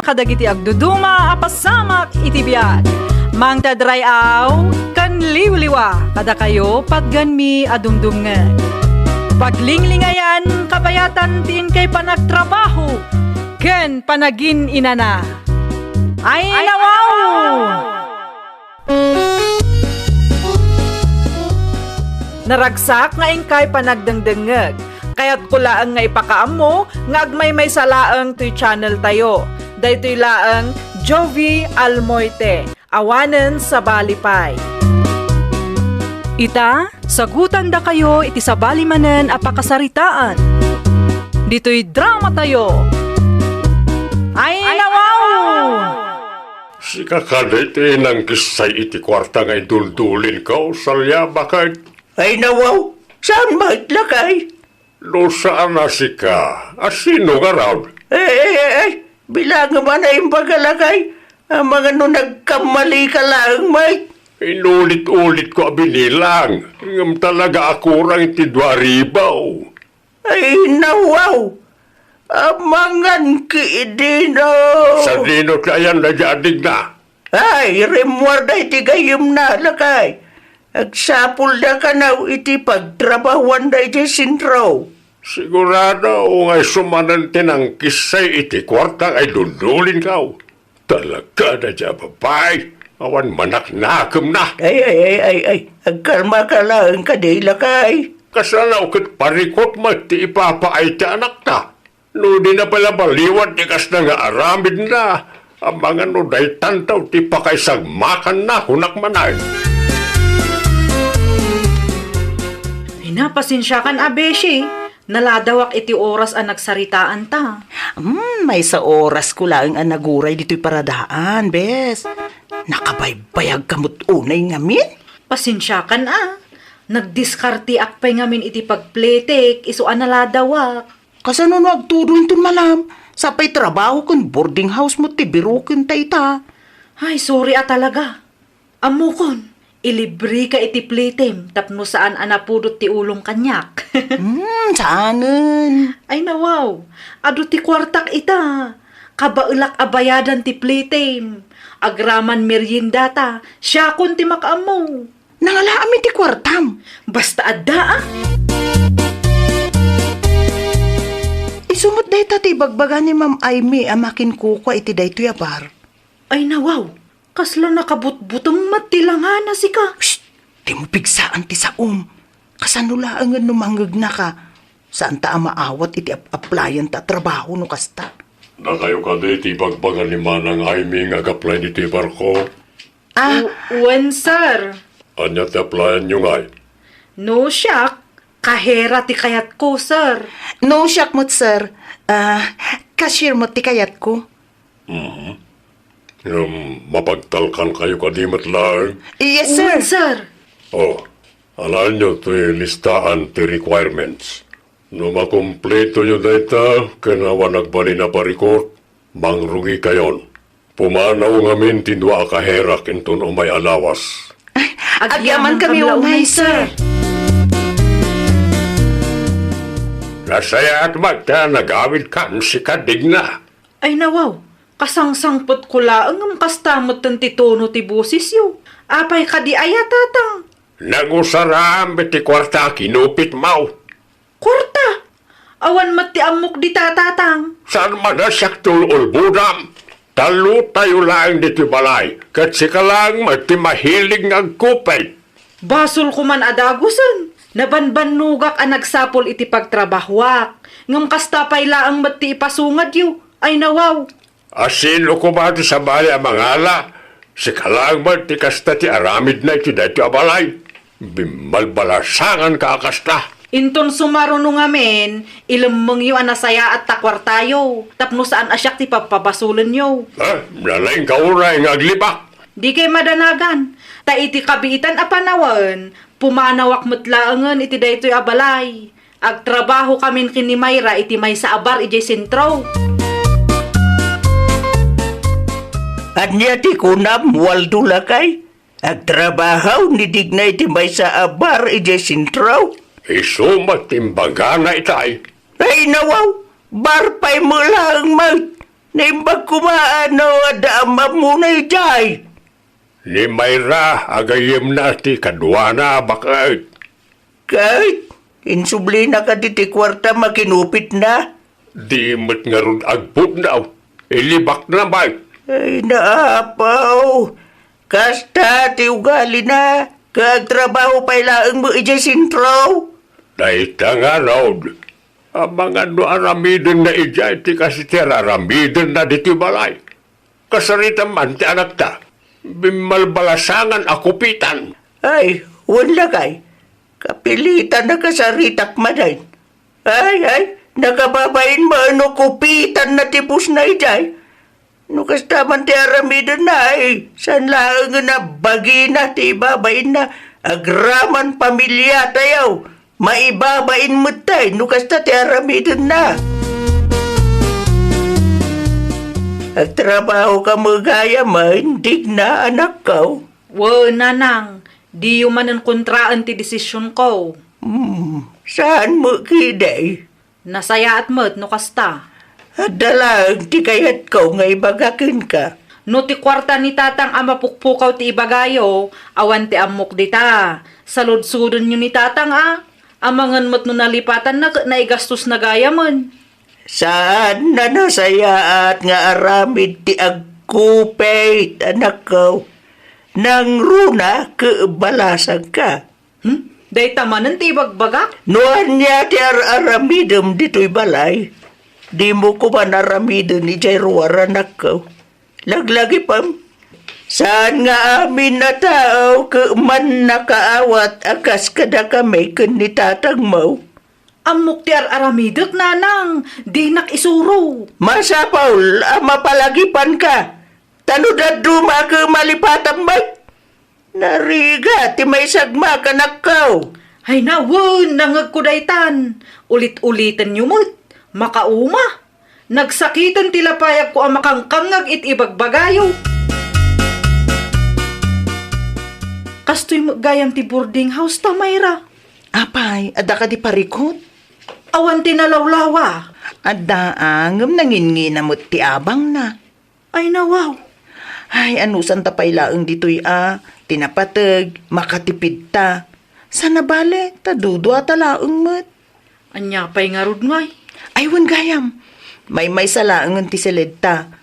kadagiti agduduma apasamak iti biag. Mang tadrayaw kan liwliwa kada kayo patganmi adumdumngan. Paglinglingayan kabayatan tin kay panagtrabaho ken panagin inana. Ay nawaw! Naragsak nga ingkay panagdengdengeg. Kaya't kulaang nga ipakaam mo, nga agmay may salaang tuy channel tayo. Daytoy laang Jovi Almoite, awanen sa balipay. Ita, sagutan da kayo iti sa balimanen apakasaritaan. Dito'y drama tayo. Ay nawaw! Si kakadete ng kisay iti kwarta ngay duldulin ka o salya bakit? Ay nawaw, saan ba itlakay? No saan na si ka? Asino nga raw? Bilang man ay bagalakay. Ang mga no nagkamali ka lang, mate. Inulit-ulit ko abinilang. Ngam talaga ako rang tidwaribaw. Ay nawaw, amangan kiidino. Sa dino kayan na jadig na. Ay, remwarda iti gayom na lakay. Agsapul na ka na iti pagtrabawan na iti sintro. Sigurado o ngay sumanante ng kisay iti kwarta ay dundulin ka. Talaga na dya babay. Awan manak nakam na. Ay. Agkalma ka lang kadila kay. Kasalaw kat parikot mati ipapaay ti anak na. No di na pala baliwan ti kas na nga aramid na. Ang mga no day tantaw ti pakaisagmakan na hunak manay. Napasensyakan abeshi. Naladawak iti oras ang nagsaritaan ta. May sa oras ko lang ang naguray dito'y paradaan, bes. Nakabaybayag kamot unay ngamin. Pasensyakan Nagdiskarti akpay ngamin iti pagpletek, iso naladawak. Kasano no agtudon tun malam? Sapay trabaho kun boarding house mo ti birukin ta ita. Ay, sorry talaga. Amukon, ilibre ka iti pletem, tapno saan anapudot ti ulong kanyak. Saanan? Ay nawaw, adu ti kwartak ita. Kabaulak abayadan ti pletem. Agraman meriendata, siya kun ti makaamo. Nangalaami ti kwartam. Basta adda Isumot dahi ti bagbaga ni Ma'am Aimee amakin kuko iti daytoy abar. Ay nawaw, kasla nakabutbutong matilangan na si ka. Shh! Di mo pigsaan ti saom. Kasanulaan nga numanggag na ka. Saan ta maawat iti applyan ta trabaho no kasta. Na kayo ka di bagbagan ni Manang Aimee ngaag-apply dito barko. When sir? Anya ti applyan nyo ngay? No siyak, kahera ti kayat ko sir. No siyak mo't sir. Cashier mo't ti kayat ko. Mapagtalkan kayo kadimat lang. Yes When sir. sir? Oh, alam nyo ito'y listaan ti requirements. No makumpleto nyo data, kanawa nagbali na parikot, mangrungi kayon. Pumanaw ngamin tindwa akaherak inton o may alawas. Agyaman kami unay sir. Nasaya at magta nagawid kam si kadig na. Ay nawaw, kasangsangpot ko laang ang kastamot ng titono ti busis yo. Apay kadi ayatatang. Nagusaram beti kwarta kinupit mau. Kwarta! Awan mati amok di tatatang. Saan manasak tulol budam? Talo tayo lang dito balay. Kat sika lang mati mahilig ng kupay. Basol ko man adagusan. Nabanbanugak ang nagsapol iti pagtrabahwak. Ngam kastapay laang mati ipasungad yo. Ay nawaw. Asino ko ba ito sa bali ang mangala? Sika lang mati kasta ti aramid na iti dito balay. Bimalbalasangan ka kasta. Inton sumaruno ngamin, ilamang yo anasaya at takwar tayo. Tapno saan asyak ti papabasulan yo. Nalaing kauray ng aglibak. Di kay madanagan. Ta iti kabiitan a panawan, pumanawak mutlaangan iti daytoy abalay. Agtrabaho kamin kini Mayra iti may sa abar ijay sentro. At niya ti kunam waldo lakay. Agtrabaho ni dignay ti may sa abar ijay sentro. Isumat timbaga na itay. Ay nawaw, barpay mo lang mag. Naimbag kumaano ada mamunay jay. Ni Mayra, agayim na ti kadwa na bakit. Kahit insubli na ka diti kwarta makinupit na. Di mo't nga ron agpud na. Ilibak na ba? Ay naapaw. Kasta ti ugali na. Kagtrabaho pa ilaang mo ijay sintro. Daita nga raw. Ang mga no aramidin na ijay ti kasi ti aramidin na diti balay. Kasarita man ti anak ta. Bimalbalasangan akupitan. Ay, wala kay. Kapilitan na kasaritak maday. Ay, nakababain mo ano kupitan na tipos na ijay. No kastaman ti aramidan na ay. San lang na bagi na ti ibabain na agraman pamilya tayaw. Maibabain mo tay. No kasta ti aramidan na. Agtrabaho ka mo gaya mo, hindi na anak ko. Wo, nanang, di yung manan kontraan ti desisyon ko. Saan mo kiday? Nasayaat mo't no kasta. Adalang ti kayat ko nga ibagakin ka. No ti kwarta ni tatang ama pukpukaw ti ibagayo, awan ti amok dita. Salud-sudon nyo ni tatang amangan mo't no nalipatan na naigastos na gaya mon. Saan na nasayaat nga aramid ti agkupay, anak ko? Nang runa, kabalasag ka. Day tamanan ti ibagbaga? Noan niya ti aramidom dito'y balay. Di mo ko man aramidom ni Jay Ruar, anak ko. Laglagi pam. Saan nga amin na tao ka man nakaawat akas kada kami kun ni tatang mo? Amok ti aramidok, nanang, di nakisuro. Masa Paul, mapalagipan ka. Tanudad duma ka malipatan ba? Nariga, ti may sagma ka nakaw. Hay nawon, nangagkudaytan. Ulit-ulitan nyo mo't, makauma. Nagsakitan tilapayag ko ang makangkangag it ibagbagayo. Kastoy magayam ti boarding house ta, Mayra. Apay, ada ka di parikot? Awan tinalawlawa. Ada angam nangingi na mo't ti abang na. Ay nawaw. Ay, anusan ta pailaang dito'y tinapatag, makatipid ta. Sana bale, tadudo at alaang mo't. Anya pa'y nga rod ngay. Aywan gayam, may salaang ti silid ta.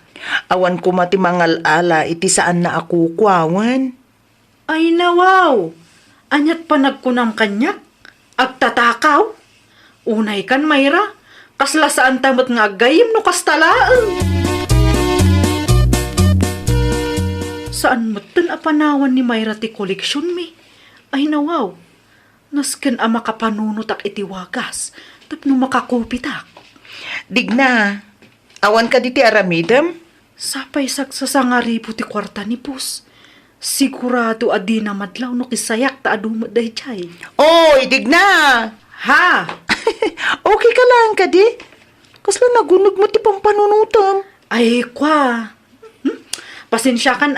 Awan ko mati mangal ala iti saan na ako kwawan. Ay nawaw. Anyat pa nagkunam kanyak. Agtatakaw. Unay kan, Mayra. Kasla saan tamot nga agayim no kastalaan. Saan mo't tan apanawan ni Mayra ti koleksyon mi? Ay nawaw. Nasken a makapanunutak iti wagas. Tapno makakupitak. Digna, awan ka diti aramidam? Sapay saksasa nga ribo ti kwarta ni Pus. Sigurado adi na madlaw no kisayak ta adumot dahi chay. Oy, digna! Ha? Okay ka lang ka di? Kasla nagunog mo ti pampanunutam. Ay, kwa. Pasensya kan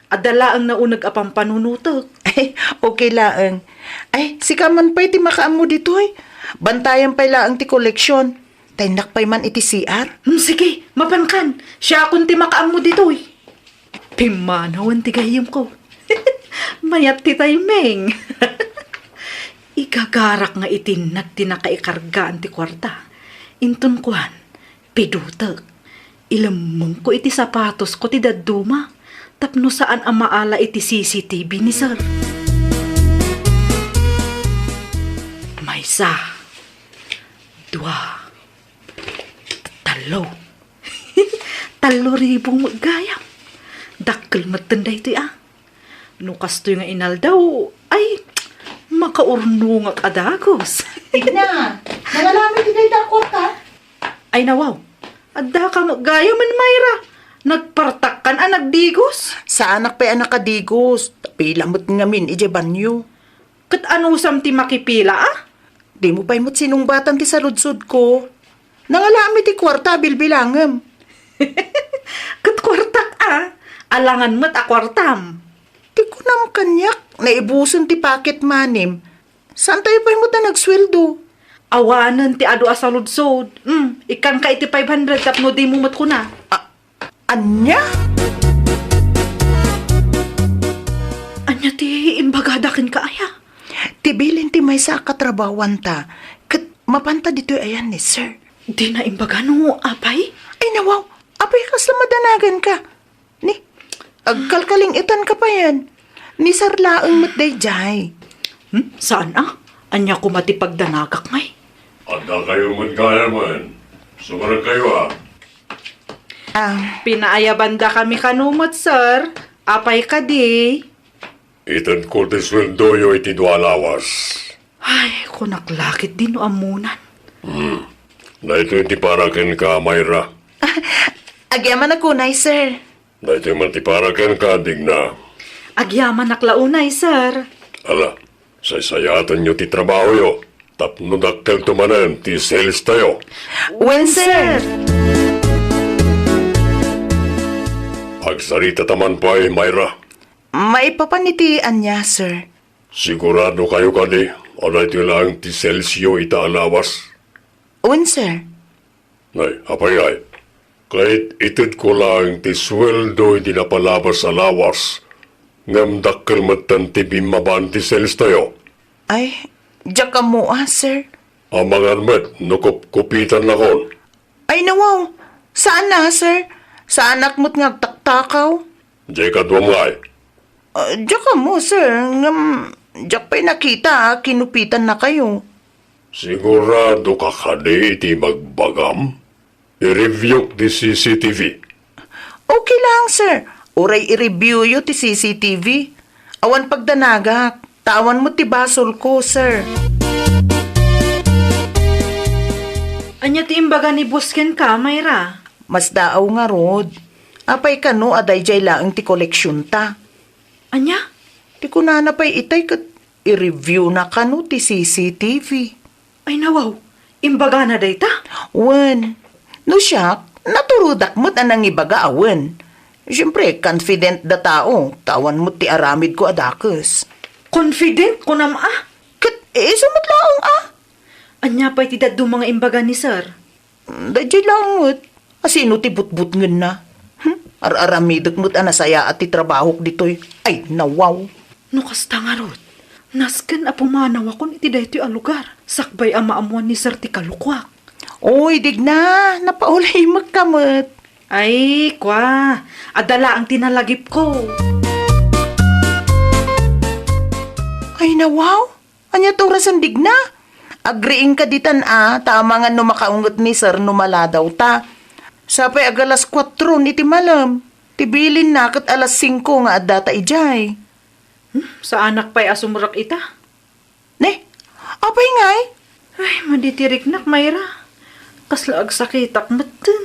Adala ang naunag apang panunutok. Ay, okay lang. Ay, si kaman pa'y ti makaam mo dito'y. Bantayan pa'y laang ti koleksyon. Tainak pa'y man iti CR. Sige, mapankan. Siya akong ti makaam mo dito'y. Pimanawan ti gayim ko. Mayat ti taymeng. Igagarak nga itinag ti nakaikargaan ti kwarta. Intun kuan, pidutek. Ilamong ko iti sapatos ko ti daduma. Tapno saan ang maala iti CCTV ni sir. Maysa. Dua. Talo. Talo ribong magayam. Dakkel matanda ito No kastoy nga inal daw, ay, makaurno nga kadagos. Tigna, nangalami ti day dakot ka? Ay nawaw, adda ka magaya man, Mayra. Nagpartakkan nagdigos. Sa anak pa'y anak kadigos. Tapilamot ngamin, ije banyo. Kat ano sam ti makipila, Di mo pa'y mo't sinungbatan ti saludsud ko. Nangalami ti kwarta, bilbilangam. Kat kwartak, alangan mo't akwartam. Di ko nam kanyak, naibuson ti paket manim. Saan tayo pa'y mo't na nagsweldo? Awanan ti adu asaludsod. Ikan ka iti 500 tapno di mo mat ko na. Anya? Anya ti imbagadakin ka aya. Tibilin ti may sa katrabawan ta. Kat mapanta dito ayan ni sir. Di na imbaga no, apay? Ay nawaw, apay kas madanagan ka. Ni, agkalkaling itan ka pa yan. Ni sarlaang matday jay. Saan Anya ko matipagdanagak ngay. Anda kayo magkaya man. Sumarag kayo Pinaayabanda kami kanumot, sir. Apay ka di. Itan ko ti sweldo yo iti dua lawas. Ay, kunaklakit din no amunan. Na ito iti paraken ka, Mayra. Agyaman ako na, sir. Na ito man ti paraken ka, Digna. Agyaman naklaunay, sir. Ala, saysayatan nyo ti trabaho yo. Tapno dakkel tumanan ti sales tayo. When, sir? Agsarita taman pa Mayra. Maipapanitian niya, sir. Sigurado kayo kadi. Ala ito lang ti sales yo itaalawas. When, sir? Nay, apayay. Kahit itid ko lang ti sweldo iti napalabas sa lawas. Ngam dakkel matan ti bimaban ti sales tayo. Ay, diyak ka mo, sir. Amang armet, nukup-kupitan na kon. Ay, nawaw. Saan na, sir? Sa anak mo't ngagtaktakaw? Diyan ka duwamay. Diyak ka mo, sir. Diyak pa'y nakita, kinupitan na kayo. Sigurado ka kadi iti magbagam? I-review ti CCTV. Okay lang, sir. Uray i-review yo ti CCTV. Awan pagdanagak. Tawan mo ti basol ko, sir. Anya ti imbaga ni Busken ka, Mayra. Mas daaw nga rod. Apay ka no, aday jay laang ti koleksyon ta. Anya? Di ko na napay itay kat i-review na ka no ti CCTV. Ay nawaw, imbaga na day ta. Wen, no siya, naturudak mo't anang ibaga awen. Siyempre, confident da tao. Tawan mo't ti aramid ko adakes. Confident ko nam Kat, sumot laang Anya pa'y tidad do mga imbaga ni sir. Dadya lang mo't. Asino ti butbut ngen na. Ar-aramidok mo't anasaya at ti trabaho dito'y. Ay, nawaw. No kasta nga rod. Nasken a pumanaw akon iti daytoy a lugar. Sakbay ang maamuan ni sir ti kalukwak. Oy, digna. Napaulay magkamot. Ay, kwa. Adala ang tinalagip ko. Ay, nawaw. Anya to rasan digna. Agriing ka ditan tama nga no makaungot ni sir no maladaw ta. Sapay agalas 4 ni ti malam. Tibilin na kat alas 5 nga adata ijay. Sa anak pa'y asumrak ita. Ne, apay ngay? Ay, maditirik nak, Mayra. Kasla agsakitak matan.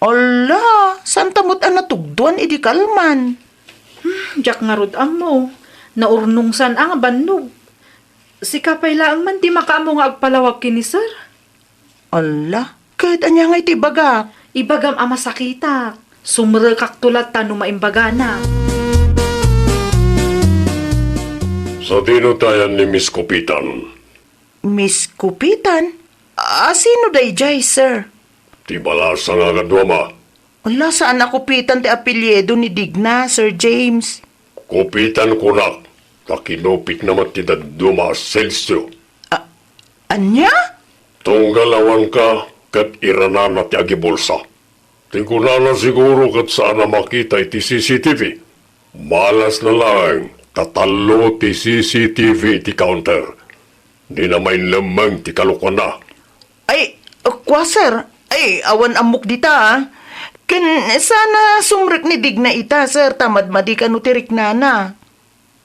Ala, santa mo't natugduan idi kalman. Diyak nga rod mo. Naurnungsan ang bannog. Si kapay laang man di makaamo nga agpalawag kini sir. Ala, kahit anya nga iti baga. Ibagam ama sakita. Sumrekak tulat tano maimbaga na. Sa tinutayan ni Miss Kupitan, Miss Kupitan? Sino day jay, sir? ti balasa nga kadwama. Ala, saan nakupitan ti apelyedo ni Digna, Sir James? Kupitan ko na. Takinupit naman ti daduma selsyo. Anya? Tunggalawan ka kat iranana ti agibulsa. Tingkunana siguro kat saan na makita iti CCTV. Malas na lang, tatalo ti CCTV ti counter. Di na may lamang ti kalukan na. Ay, kwa sir. Ay, awan amok dita Ken, sana sumrek ni Digna ita, sir. Tamad madi ka no tirik nana.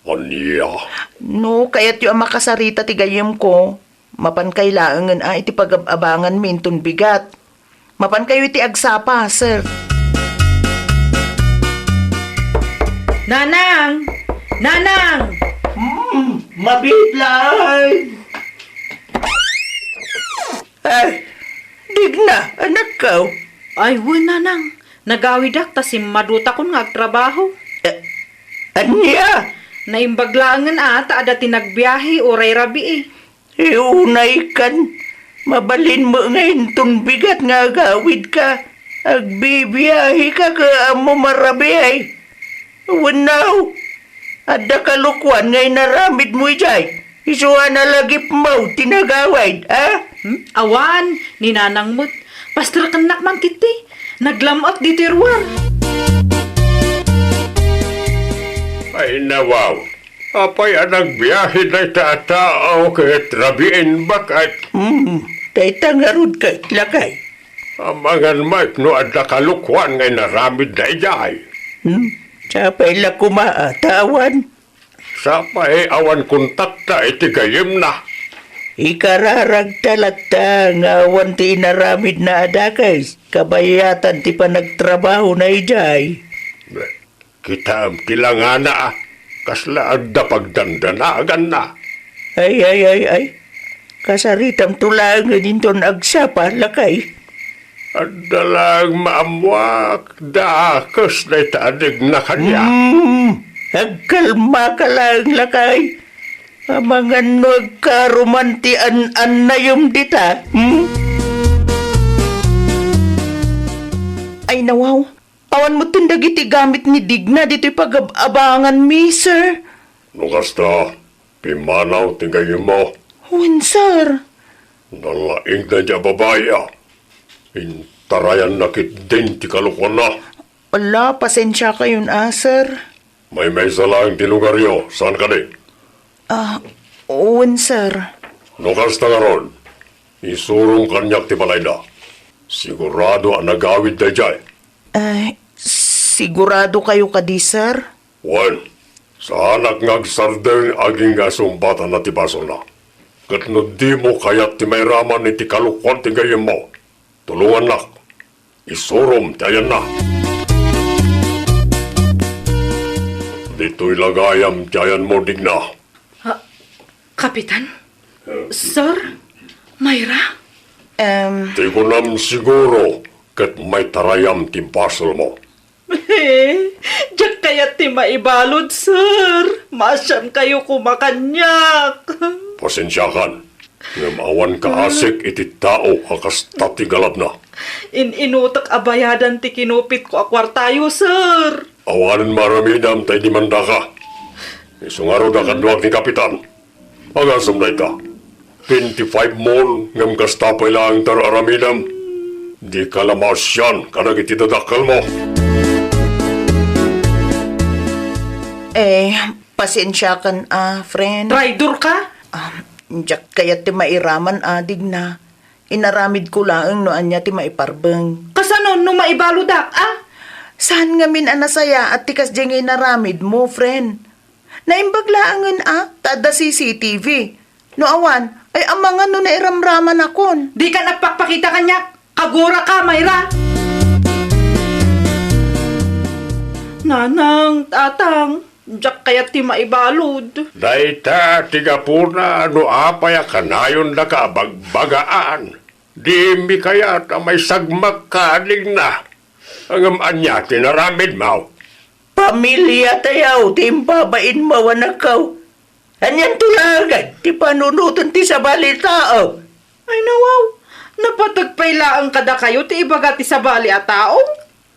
Anya, No, kaya't yung makasarita ti gayem ko. Mapan kailangan iti pag-abangan minton bigat. Mapan kayo iti agsapa, sir. Nanang! Nanang! Mabitlay! Ay, Digna, anak ko. Ay, nanang. Nagawidak ta si maduta kon nga agtrabaho. Anya? Naimbaglaangan ata ada tinagbiyahe oray rabi eh. Iunay kan. Mabalin mo ngayon tong bigat nga agawid ka. Agbibiyahe ka amo marabi ay. Wanaw. Ada kalukwan ngay naramid mo jay. Isuha na lagip mo, tinagawad, ha? Awan, ninanang mo't. Pastor kanak man kiti. Naglamot di tirwar. Ay nawaw. Apay nagbiyahe na tatao kahit rabiin bakat. Tay tangarud ka lakay. Amangan mat no at nakalukwan ngay naramid na ijay. Sapay la kumaatawan. Sa pa'y awan kontakta iti gayem na. Ikararag talagta nga awan ti inaramid na adakay. Kabayatan ti pa nagtrabaho na ijay. Kita am kilangana kasla adda pagdandanagan na. Ay. Kasaritam tulangan inton agsapa lakay. Adda lang maamwak dakas na itadig na kanya. Agkalma ka lang lakay. Mga nagkaromantian na yung dita. Ay nawaw. Awan mo tindag iti gamit ni Digna dito'y pag-abangan mi, sir. Nukasta, pimanaw tingay mo. Wen, sir. Nalaing na niya babaya. Intarayan nakit din ti kalukwan na. Wala, pasensya kayon, sir. May salang ti lugaryo. Saan ka din? Wen, sir. Nukasta nga ron. Isurong kanyak ti balayda. Sigurado ang nagawid na dyan. Sigurado kayo kadi, sir? Wan, sa anak ngagsardeng aging asumbatan na ti basol na. Katno di mo kayat ti may raman ni ti kalukwan ti gayem mo. Tulungan nak. Isurom tayan na. Dito'y lagayam tayan mo Digna. Kapitan? Sir? Mayra? Di ko nam siguro kat may tarayam ti basol mo. Diyak kaya ti maibalod, sir. Masyam kayo kumakanyak. Pasensyakan. Ngamawan ka asik iti tao hakas tati galap na. Inutak abayadan ti kinupit ko akwartayo, sir. Awanan maramidam tay di manda ka. Isungaro da kadwag ni Kapitan. Pagasam na ita. 25 mol ngam kastapay lang tar aramidam. Di kalamas yan kanag iti dadakal mo. Pasensya kan, friend. Traidor ka? Diyak kaya ti mairaman, Digna. Inaramid ko lang no anya ti maiparbeng. Kasanon no maibaludak, Saan nga min anasaya at tikas diyang inaramid mo, friend? Naimbaglaangan, tada CCTV. No awan, ay amangan no nairamraman akon. Di ka nagpakpakita kanyak. Kagura ka, Mayra. Nanang, tatang, diyak kaya ti maibalod. Daita tigapuna no apaya kanayon na ka bagbagaan. Di mi kaya ta may sagmak kaling na. Ang anya tinaramid mo. Pamilya tayaw, timbabain mawanakaw. Anyan tulagan, ti panunutan ti sa balitao. Ay nawaw, napatagpayla ang kada kayo ti ibaga ti sabali a tao.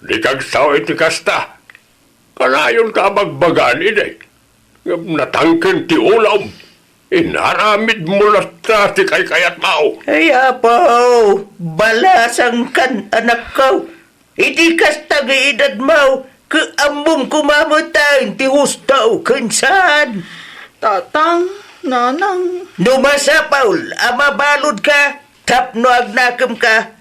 Di kag sao iti kasta. Kanayon ka bagbagaan inay. Natangkin ti ulam. Inaramid mo lasta ti kay kayat mao. Ay apaw, balasang kan anak ko. Iti kasta edad mo, kaambong kumamutan ti hustaw kansan. Tatang, nanang. Dumasa, Paul, amabalod ka, tapno agnakam ka.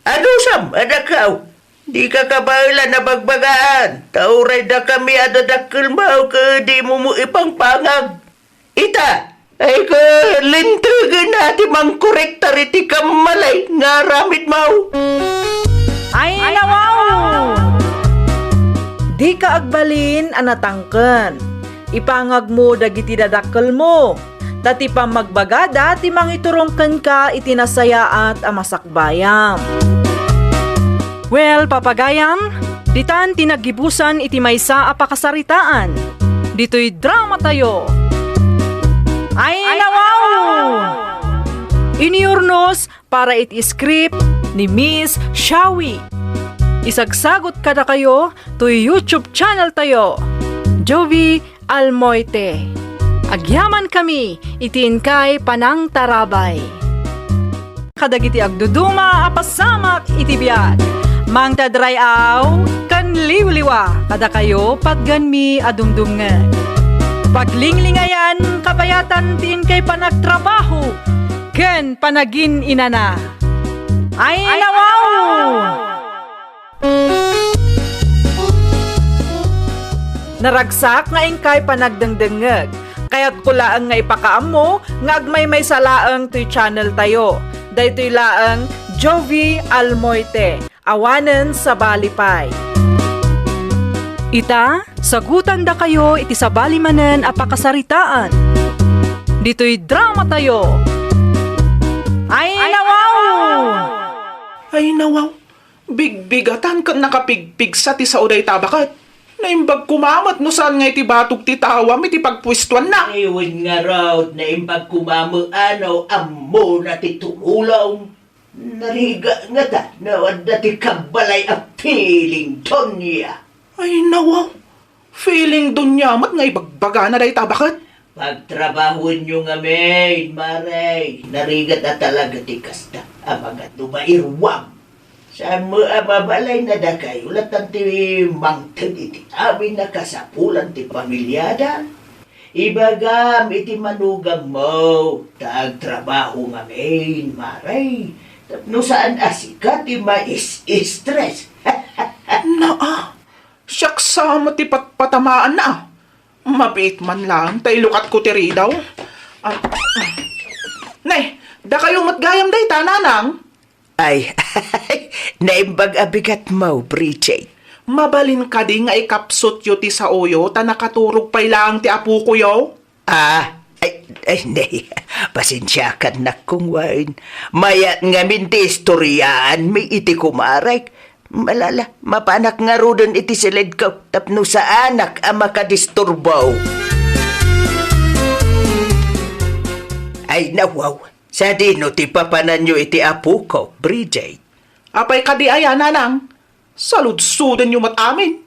Ano sam, adakaw? Di ka kabaila na bagbagaan. Tauray da kami adadakil mo, ka di mo mo ipangpangag. Ita, ay ka lintugan natin mang korektar iti kamalay nga ramit mo. Ay nawaw! Di ka agbalin anatangken. Ipangag mo dagiti dadakkel mo. Dati pa magbagada ti mangiturongken ka itinasaya at amasakbayam. Well, papagayam, ditan tinagibusan iti maysa a pakasaritaan. Dito'y drama tayo. Ay nawaw! Iniurnos para iti script ni Miss Shawi. Isagsagot kada kayo to YouTube channel tayo, Jovi Almoite. Agyaman kami, itin kay Panang Tarabay. Kadagiti agduduma, apasamak itibiyat. Mang tadrayaw, kan liwliwa, kada kayo patganmi adumdumngan. Paglinglingayan, kabayatan tin kay panagtrabaho, ken panagin inana. Ay nawaw! Naragsak nga ingkay panagdengdengeg, kaya't kulaang nga ipakaamo, nga agmay may salaang to'y channel tayo. Daytoy laang Jovi Almoite, awanen sa balipay. Ita, sagutan da kayo iti sa balimanen apakasaritaan. Dito'y drama tayo. Ay nawaw! Ay nawaw, bigbigatan ka nakapigpig sa ti sa uday tabakat. Naimbag kumamat no saan nga iti batog ti tawam iti pagpwistuan na. Iwan nga raw na impag kumamu ano amo na ti tumulaw. Nariga nga ta na wanda ti kabalay ang piling Tonya. Ay nawaw, feeling dun yamat nga ibagbaga na day tabakat. Pagtrabahon nyo nga main, maray. Narigat na talaga ti kasta. Amagat numairwam. Saan mo ababalay na da kayo? Latan ti mangtag iti amin na kasapulan ti pamilyada. Ibagam iti manugang mo. Tagtrabaho nga main, maray. No saan asika ti mais-stress. Naa, siyaksama ti patpatamaan na. Mabait man lang, tay lukat ko ti ridaw. Nay, da kayo matgayam day tananang. Ay, naimbag abigat mo, Bridget. Mabalin ka di nga ikapsot yo ti sa oyo, ta nakaturog pay lang ti apu ko yo. Nay, pasensya ka na kung wine. Mayat nga minti istoryaan, may iti kumarek. Malala, mapanak nga rodon iti silid ko, tapno sa anak ang makadisturbaw. Ay, nawaw. Sa dino ti papanan nyo iti apu ko, Bridget. Apay ka di aya nanang. Saludsudan yung matamin.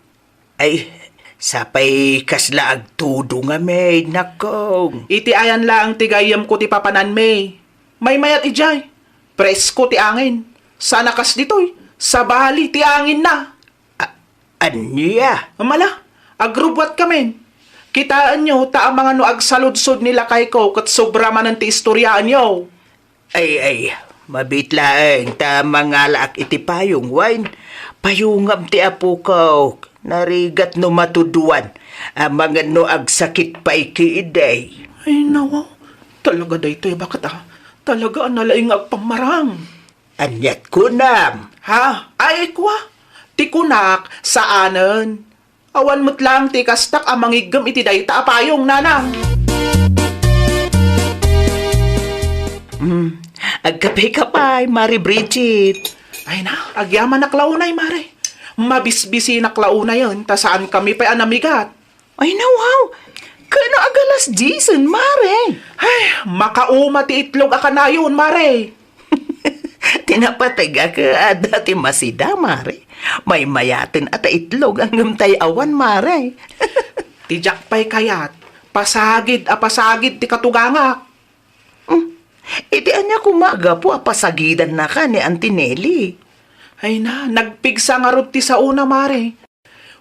Ay, sapay kasla agtudo nga may, nakong. Iti ayan lang ti gayam ko ti papanan may. May mayat ijay. Presko ti angin. Sana kas ditoy. Sa bali ti angin na. Anya? Mala, agrubwat kamen. Kitaan nyo ta ang mga no agsaludsod nila kay ko kat sobra man ang ti istoryaan nyo. Ay, mabitlaeng ta mga laak iti payong wine. Payungam ti apu ko. Narigat no matuduan. Ang mga no agsakit pa ikiiday. Ay nawa, talaga daytoy bakit Talaga ang nalaing agpamarang. Anyat kunam. Ha? Ay kwa? Ti kunak saanen. Awan mo't lang ti kastak ang mangigam iti dayta apayong nanang. Agkapay-kapay, Mari Bridget. Ay na, agyaman na klaunay, mare. Mabisbisi na klaunay yun, ta saan kami pa anamigat. Ay, nawaw. Kano agalas Jason, Mare? Ay, makauma ti itlog akanayon, mare. Tinapatag ka dati masida, Mare. May mayatin at itlog ang gamtay awan, Mare. Tijak pa'y kayat. Pasagid ti katugangak. Iti anya kumaga po apasagidan na ka ni Auntie Nelly. Ay na, nagpigsa nga rod ti sa una, mare.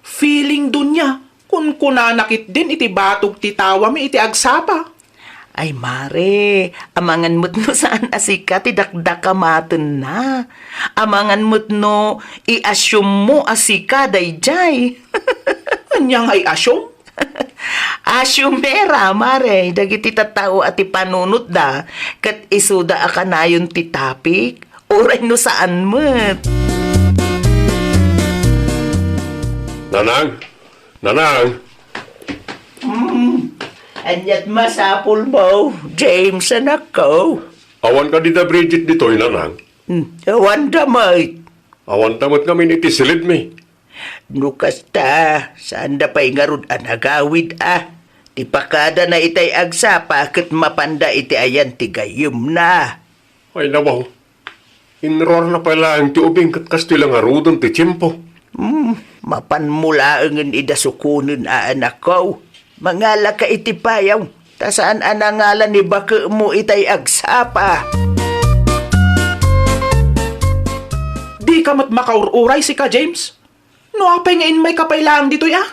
Feeling dun niya, kun kunanakit din iti batog ti tawam iti agsapa. Ay, Mare, amangan mo't no saan asika ti dakdakamaten na. Amangan mo't no i-assume mo asika dayjay. Anyang ay asyong? Asyumera, Mare, dagiti tattao at ipanunot da, kat isuda akanayon ti topic, oray no saan mo't. Nanang! Nanang! Anyat masapul mo, James, anak ko. Awan ka dita Bridget dito'y nanang. Wanda, mate. Awan tamot kami ni tisilid mi. Nukas ta, saan da pa'y ngarud anagawid Ti pakada na itay agsapa kat mapanda iti ayan ti gayum na. Ay nabaw. Inroar na pala ang tiubing kat kastilang arudon ti tiyempo. Mapanmulaangan idasukunin a anak ko. Mangala ka iti payaw. Tasaan anangalan ni baka mo itay agsapa. Di ka mat makaururay si ka, James. No apay ngayon may kapailang dito ya.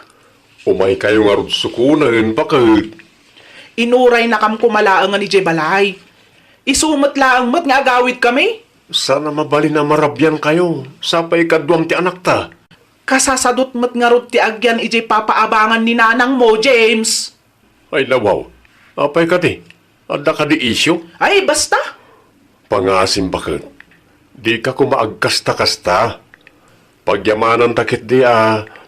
Umay kayo nga rod sukunan, bakit? Inuray na kam kumalaangan ni Jay Balay. Isumat lang mat nga agawid kami. Sana mabali na marabyan kayo. Sapay kadwam ti anak ta. Kasasadot mat nga rod ti agyan ijay papaabangan ni nanang mo, James. Ay nawaw. Apay ka di. Ada ka di isyo? Ay, basta. Pangasim bakit? Di ka kumaagkasta-kasta. Pagyamanan takit di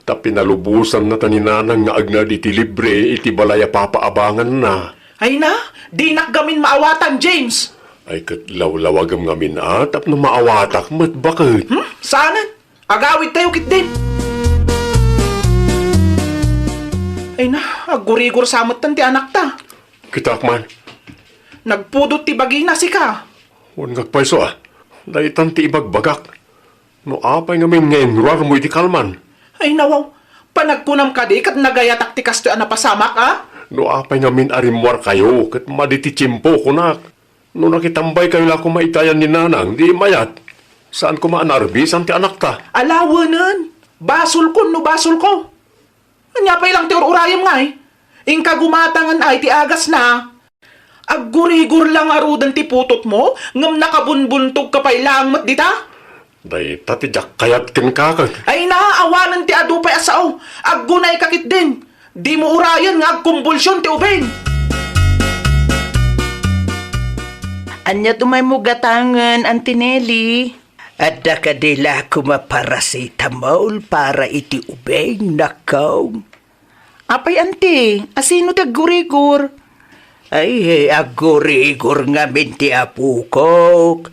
ta pinalubusan na taninanang nga agna di ti libre iti balaya papaabangan na. Ay na, di nakgamin maawatan, James. Ay katlaw-lawagam ngamin tapno maawatak mat bakit? Saanan? Agawid tayo kit din. Ay na, agurigor samot tan ti anak ta. Kitak man. Nagpudot ti bagina si ka. Huwag ngagpaiso Daitan ti ibagbagak. No apay ngamin ngayon ruar mo iti kalman. Ay nawaw, panagkunam ka di kat nagayatak ti kasto napasamak No apay ngamin arimwar kayo kat maditi tiyempo kunak. No nakitambay kayo la kumaitayan ni nanang di mayat. Saan ko maanarbisan ti anak ta? Alawanan, basol ko no basol ko. Anyapay lang ti ururayam nga Ingka gumatangan ay ti agas na. Aggurigur lang arudan ti putot mo, ngam nakabunbuntog ka pa'y langmat dita. Day tatijak kayat ken kakag. Ay naaawanan ti adu pa'y asao, aggunay kakit din. Di mo urayan nga agkumbulsyon ti ubing. Anya tumay mo gatangan, Antinelli. Adda ka dila kumaparacetamol para iti ubeng nakaw. Apay, ante, asino taggurigor? Ay, agurigor nga minti apukok.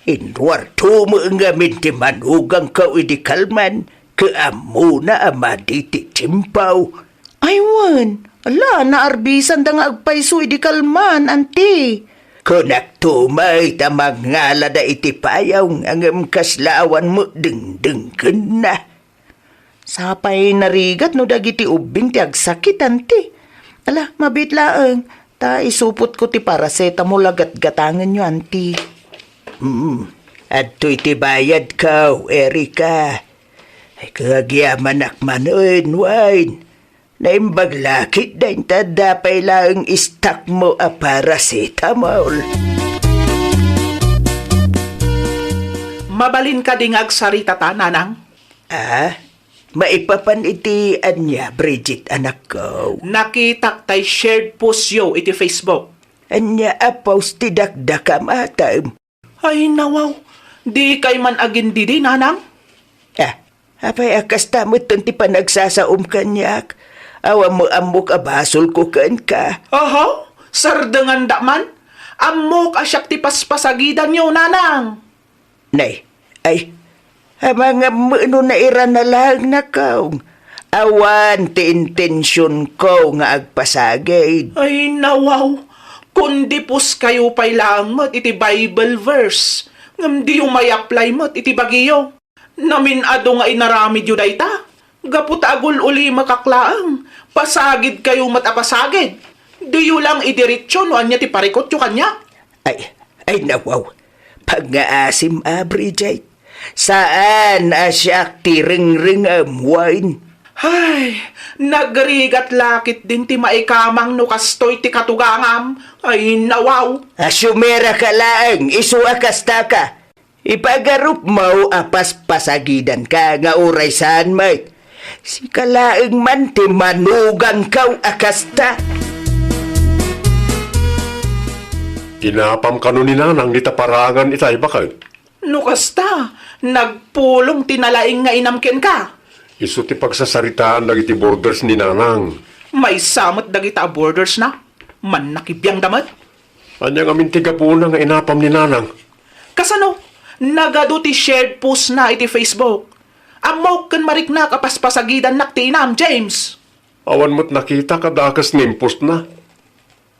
Inwarto mo nga minti manugang ka idi kalman. Kaamu na amadi ti timpaw. Ay, wan. Ala, naarbisan da nga agpaiso idi kalman, ante. Kunak tumay tamang ngala da iti payaw ang kaslawan mo ding-ding na. Sapay narigat no dagiti ubing ti agsakit, ante. Ala, mabitlaang. Ta isupot ko ti paracetamol agat-gatangan nyo, ante. Adto'y ti bayad ka, Erika. Ay kagyaman akmanon, wine. Naimbaglakit na yung tadapay lang istak mo a paracetamol. Mabalin ka ding agsarita ta, nanang. Maipapan iti anya, Bridget, anak ko. Nakitak tay shared post yo iti Facebook. Anya apaws ti dakdakam atam. Ay nawaw, di kay man agin didi, nanang. Apay akas tamot ti panagsasaom kanyak. Awa mo amok abasol ko kan ka. Aha, sardangan da man. Amok asyak ti paspasagidan yo, nanang. Nay, mga ano na ira na lang na kaong. Awan ti intensyon ko nga agpasagay. Ay nawaw, kundi pus kayo pa'y lamot iti Bible verse. Ngam di yung may apply mo't iti bagiyo. Namin ado nga inaramid yun dayta. Gapot agul uli makaklaang. Pasagid kayo matapasagid. Di yung lang idiritsyo no anya ti parikot yung kanya. Ay nawaw. Pag-aasim Bridget. Saan asyak ti ring-ring wine? Ay, nagrigat lakit din ti maikamang no kastoy ti katugangam. Ay nawaw. Asumera ka lang, isuakasta ka. Ipagarup mo apas pasagidan ka nga uray saan may. Si kalaeng man ti manugang kaw akasta. Inapam kano ni nanang nitaparangan itay bakit? No kasta, nagpulong tinalaing nga inamken ka. Isu ti pagsasaritaan dagiti borders ni nanang. May samot dagita borders na. Man nakibiyang damat. Anyang amin tigapuna nga inapam ni nanang. Kasano, nagado ti shared post na iti Facebook. Amaw kan mariknak apaspasagidan nak ti inam, James. Awan mo't nakita kadakas nimpost na.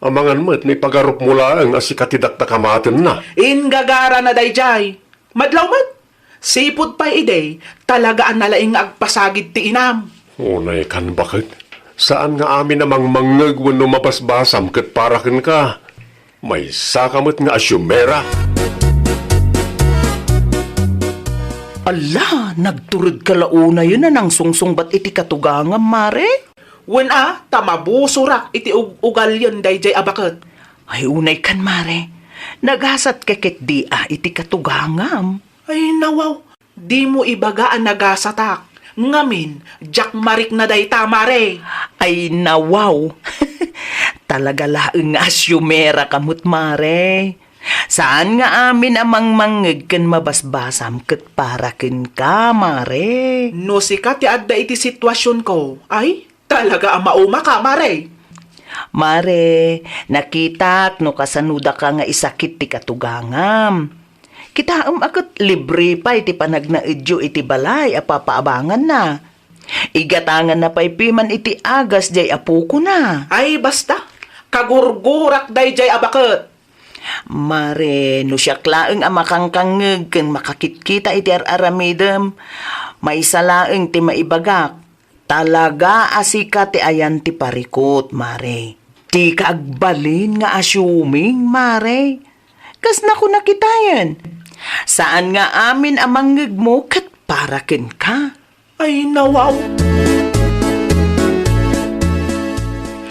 Amangan mo't may pagarup mula ang asikatidak na kamaten na. Ingagara na dayjay. Madlaw mat. Sipod pa ide, talagaan nalaing nga agpasagid ti inam. Unay kan bakit? Saan nga amin namang mangag wano mapasbasam kat parakin ka? May sakamot nga asyumera. Ala, nagturod ka launa yun na nang sungsungbat iti katugangam, mare. Wen tamabusurak iti ugal yan dayjay abakat. Ay, unay kan, mare. Nagasat keket di iti katugangam. Ay nawaw, di mo ibagaan nagasatak. Ngamin, Jack Marik na dayta mare. Ay, nawaw. Talaga laeng nga asyumera kamut, mare. Saan nga amin amang mangeg ken mabasbasam ket paraken ka, mare? No sikat ti adda iti sitwasyon ko, ay talaga ang mauma ka mare. Mare, nakitak no kasanuda ka nga isakit ti katugangam. Kitaam aket libre pa iti panagnaedyo iti balay a papaabangan na. Igatangan na pay piman iti agas jay apuko na. Ay basta, kagurgurak dayjay abakat. Mare, no siya klaeng amakangkangeg ken makakitkita iti aramidem. May salaeng ti maibagak. Talaga asika ti ayan ti parikot, mare. Ti kaagbalin nga assuming, mare. Kas na ko nakitayan. Saan nga amin amangeg mo kat paraken ka? Ay nawaw.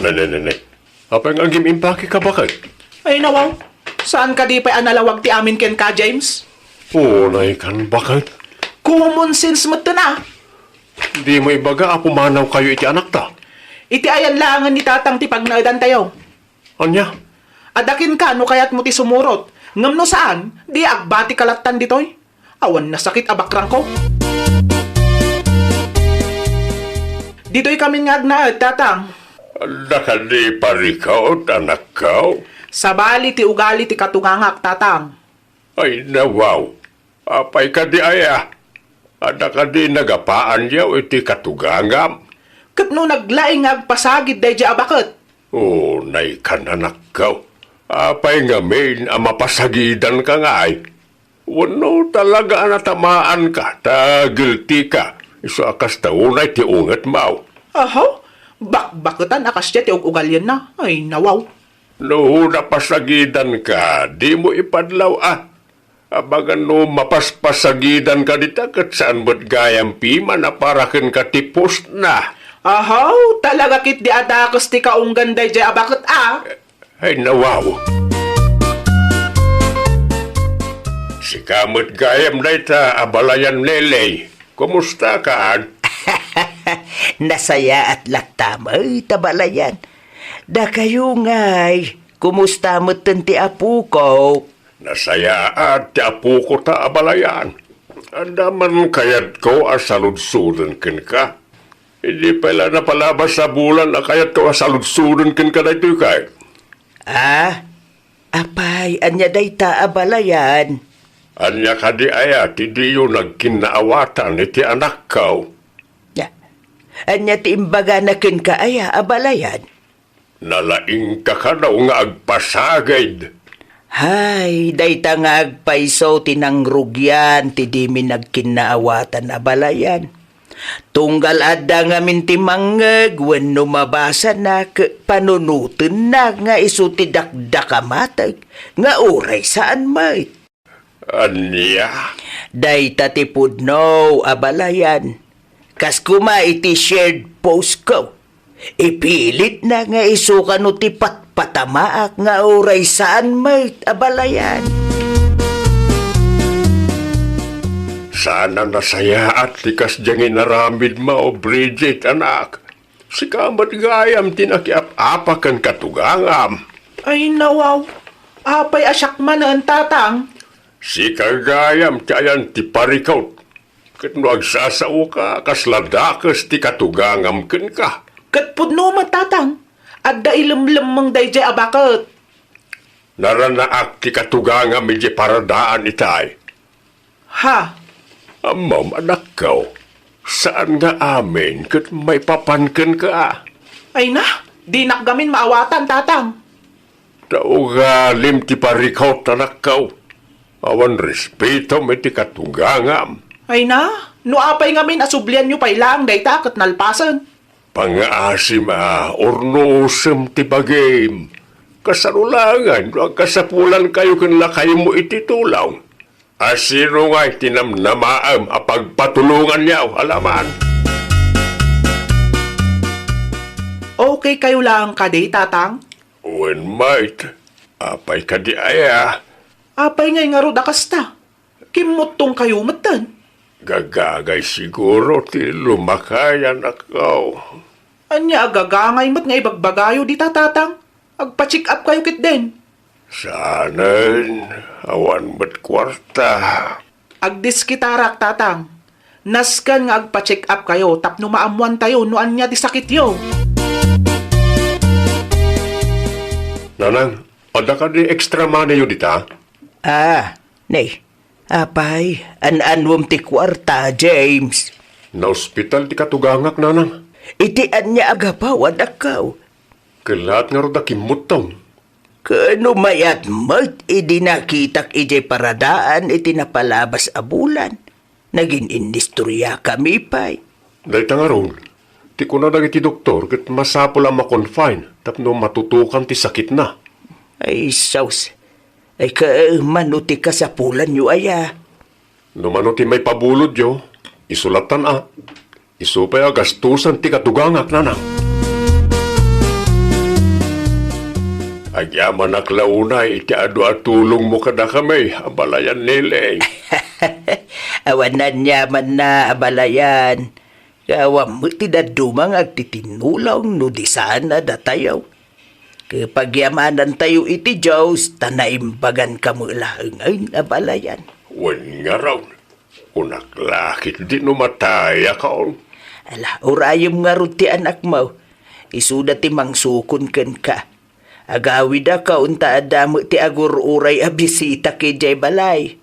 Nanay. Apang ang gimimpaki ka bakit? Ay nawaw. Saan ka di pa'y analawag ti amin ken ka, James? Unay kan bakit? Common sense mo na. Di mo ibaga apumanaw kayo iti anak ta. Iti ayan langan ni tatang ti pagnaidan tayo. Anya? Adakin ka no kayat mo ti sumurot. Ngam no saan, di agbati kalatan ditoy. Awan na sakit abakrang ko. Ditoy kami nga agnaad, tatang. Nakadi parikaw, anak ka. Sabali ti ugali ti katungangak, tatang. Ay nawaw. Apay ka di aya. Ada ka di nagapaan yaw iti katugangam. Kat no naglaing agpasagid day abakat. Oh, nay kan anak ka. Apay nga main mapasagidan ka nga ay. Wano talaga natamaan ka, ta guilty ka. Iso akas taunay ti ungat mau. Ahaw, bakbakatan akas siya ti ugalyan na. Ay, nawaw. No, napasagidan ka, di mo ipadlaw Abagan no mapaspasagidan ka dita kat saan ba't gayang pima na parakin ka tipos na. Ahaw, talaga kit di adakos ti kaunggan day abakat Ay nawaw. Si kamot gayam na ita abalayan leley. Kumusta ka? Nasaya at laktamay tabalayan. Da kayo ngay, kumusta mo ti apu ko? Nasaya at apo ko ta abalayan. Andaman kayat ko asaludsudan kin ka. Hindi pala napalabas sa bulan na kayat ko asaludsudan kin ka na ito kay. Apay, anya day ta abalayan. Anya ka di aya, ti di yun nagkinaawatan iti anak ko. Anya ti imbaga na kin kaaya abalayan. Nalaing ka ka daw nga agpasagid. Hay, day ta nga agpaiso tinangrugyan, ti di mi nagkinaawatan abalayan. Tunggal adda nga minti mangeg, when mabasa na panunutin na nga iso ti dakdakamatag, nga oray saan may. Anya? Day ta ti pudno abalayan. Kas kuma iti shared post ko. Ipilit na nga isuka no ti patpatamaak nga oray saan may abalayan. Sana nasaya at likas diyang inaramid mo, Bridget, anak. Si kamat gayam tinakiap-apakan katugangam. Ay, nawaw. Apay asyak man ang tatang. Si kagayam tiyan ti parikaw. Kat no agsasao ka, kasladakas ti katugangam ken ka. Kat pudno man tatang. Adda ilamlam mang dayjay abakat. Naranaak ti katugangam iti paradaan itay. Ha? Amam, anak ko, saan nga amin kat may papankan ka? Ay na, di nakgamin maawatan tatang. Taugalim ti parikaw tanak ko. Awan respeto may ti katugangam. Ay na, no apay ngamin asublian nyo pay lang dayta kat nalpasan. Pangaasim ornosem ti bagim. Kasarulangan, no ang kasapulan kayo kanla kayo mo ititulaw. Asino nga'y tinamnamaam apagpatulungan niyaw, alaman. Okay kayo lang kaday, tatang? When might, apay ka di aya, Apay ngay nga ro dakasta. Kimutong kayo matan. gagagay siguro ti lumakayan ako. Anya agagangay mat nga ibagbagayo di tatang. Agpa-check up kayo kit din. Sanan, awan mat kwarta. Agdiskitarak tatang. Naskan nga agpa-check up kayo tapno maamuan tayo no anya di sakit yo. Nanang, ada ka di extra money yun dita? Nay, apay, an-anwam ti kwarta, James. Na ospital ti katugangak, nanang. Itian niya agapawad akaw. Kalat nga ro da kimutong. Kano mayat mat, idinakitak ijay paradaan, iti napalabas a bulan. Naging indistorya kami pa'y. Dahil nga ron, ti kuna dagiti doktor, kat masapol ang makonfine, tapno matutukan ti sakit na. Ay, saus. Ay, manuti ka sa pulan nyo, aya. Numano ti may pabulod yo, isulatan Isupay gastusan ti katugangak, nanang. Agyaman ak launay, iti adu at tulong mo kada kami, abalayan nila. Awanan yaman na abalayan. Kawam mo tinadumang agtitinulaw no di sana datayaw. Kapag yamanan tayo iti Diyos, tanaimbagan ka mo lahangay abalayan. Wan nga raw, unaklakit di numataya kaon. Ala, urayom nga ruti anak mo. Isuda ti mangsukon ken ka. Agawid ka unta adamo ti agur-uray a bisita kay jay balay.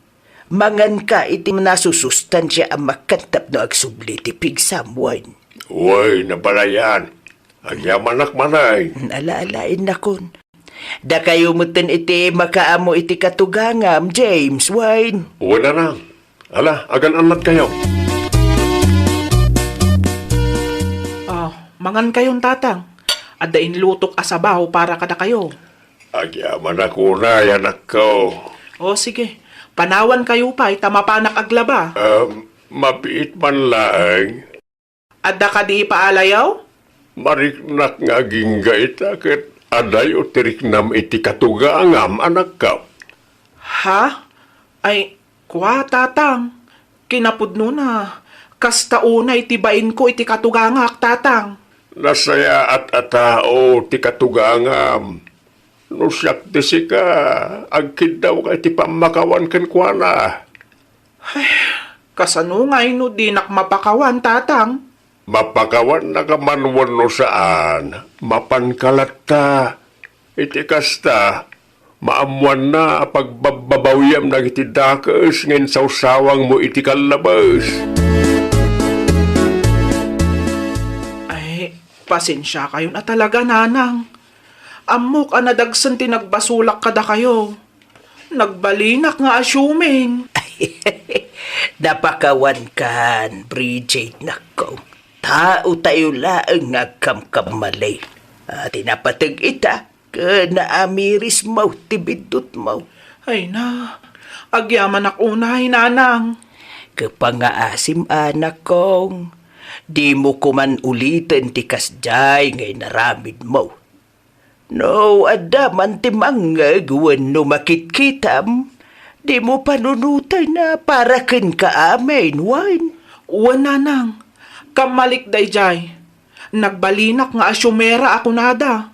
Mangan ka iti nasusustansya ang makantap no agsubli ti pigsamwan. Uy, nabalayan. Agyamanak manay. Alaalain na kon. Da kayo mutin iti makaamo iti katugangam, James Wine. Uwan na lang. Ala, agan anat kayo. Mangan kayong tatang. Adain lutok asabaw para kada kayo. Agyaman ako na, yanak ko. O sige, panawan kayo pa, tamapanak aglaba. Mapiit man laang. Adda ka di paalayaw? Mariknak nga ginggait akit aday o tiriknam iti katugangam anak ka. Ha? Ay, kwa tatang. Kinapudno na. Kasta unay tibain ko iti katugangak tatang. Nasaya at atao ti katugangam. No siyak ti sika, agkid daw ka iti pamakawan ken kuana. Kasanungay no di nakmapakawan tatang. Mapakawan na kamanwan no saan, mapankalata. Iti kasta, maamuan na pagbababawyam na iti dakas ngayon sausawang mo iti kalabas. Ay, pasensya kayo na talaga, nanang. Amok anadagsan tinagbasulak kada kayo. Nagbalinak nga assuming. Napakawan kan, Bridget, nako. Tao tayo laang nagkamkamalay. Tinapatag ita, na amiris mo, tibidot mo. Ay na, agyaman ako unay, nanang. Kapangaasim anak kong, di mo kuman ulitin ti kasjay ngay naramid mo. No, adaman ti manggagawan no makitkitam, di mo panunutan na para ken kaamin, wine. Uwan, nanang. Kamalik dayjay. Nagbalinak nga asyumera ako nada.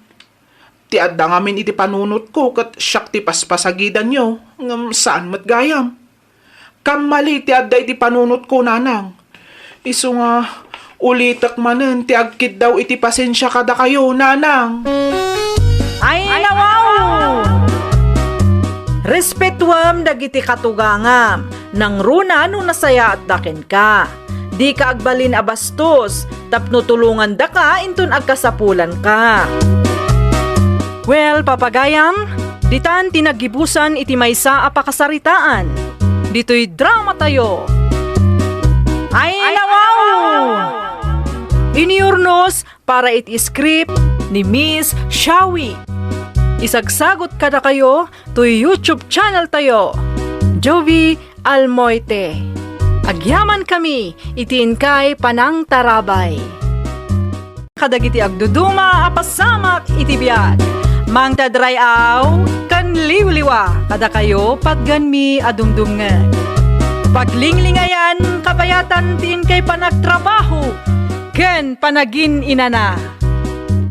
Ti adda ngamin iti panunot ko kat siyak ti paspasagidan nyo. Ngam saan matgayam. Kamali ti adda iti panunot ko, nanang. Isu nga ulitak manen ti agkid daw iti pasensya kada kayo, nanang. Ay, nawaw! Respetuam dagiti katugangam, nang runa no nasaya at daken ka. Di ka agbalin abastos, tapno tulungan da ka, intun agkasapulan ka. Well, papagayam, Ditan tinagibusan iti maysa a pakasaritaan. Dito'y drama tayo. Ay nawaw! Iniurnos para iti script ni Miss Shawi. Isagsagot kada kayo to YouTube channel tayo. Jovi Almoite. Agyaman kami itiin kay Panang Tarabay. Kadagiti agduduma apasamak iti biag. Mang tadrayaw kan liwliwa kada kayo patgan mi adumdumngan. Paglinglingayan kapayatan tiin kay panagtrabaho ken panagin inana.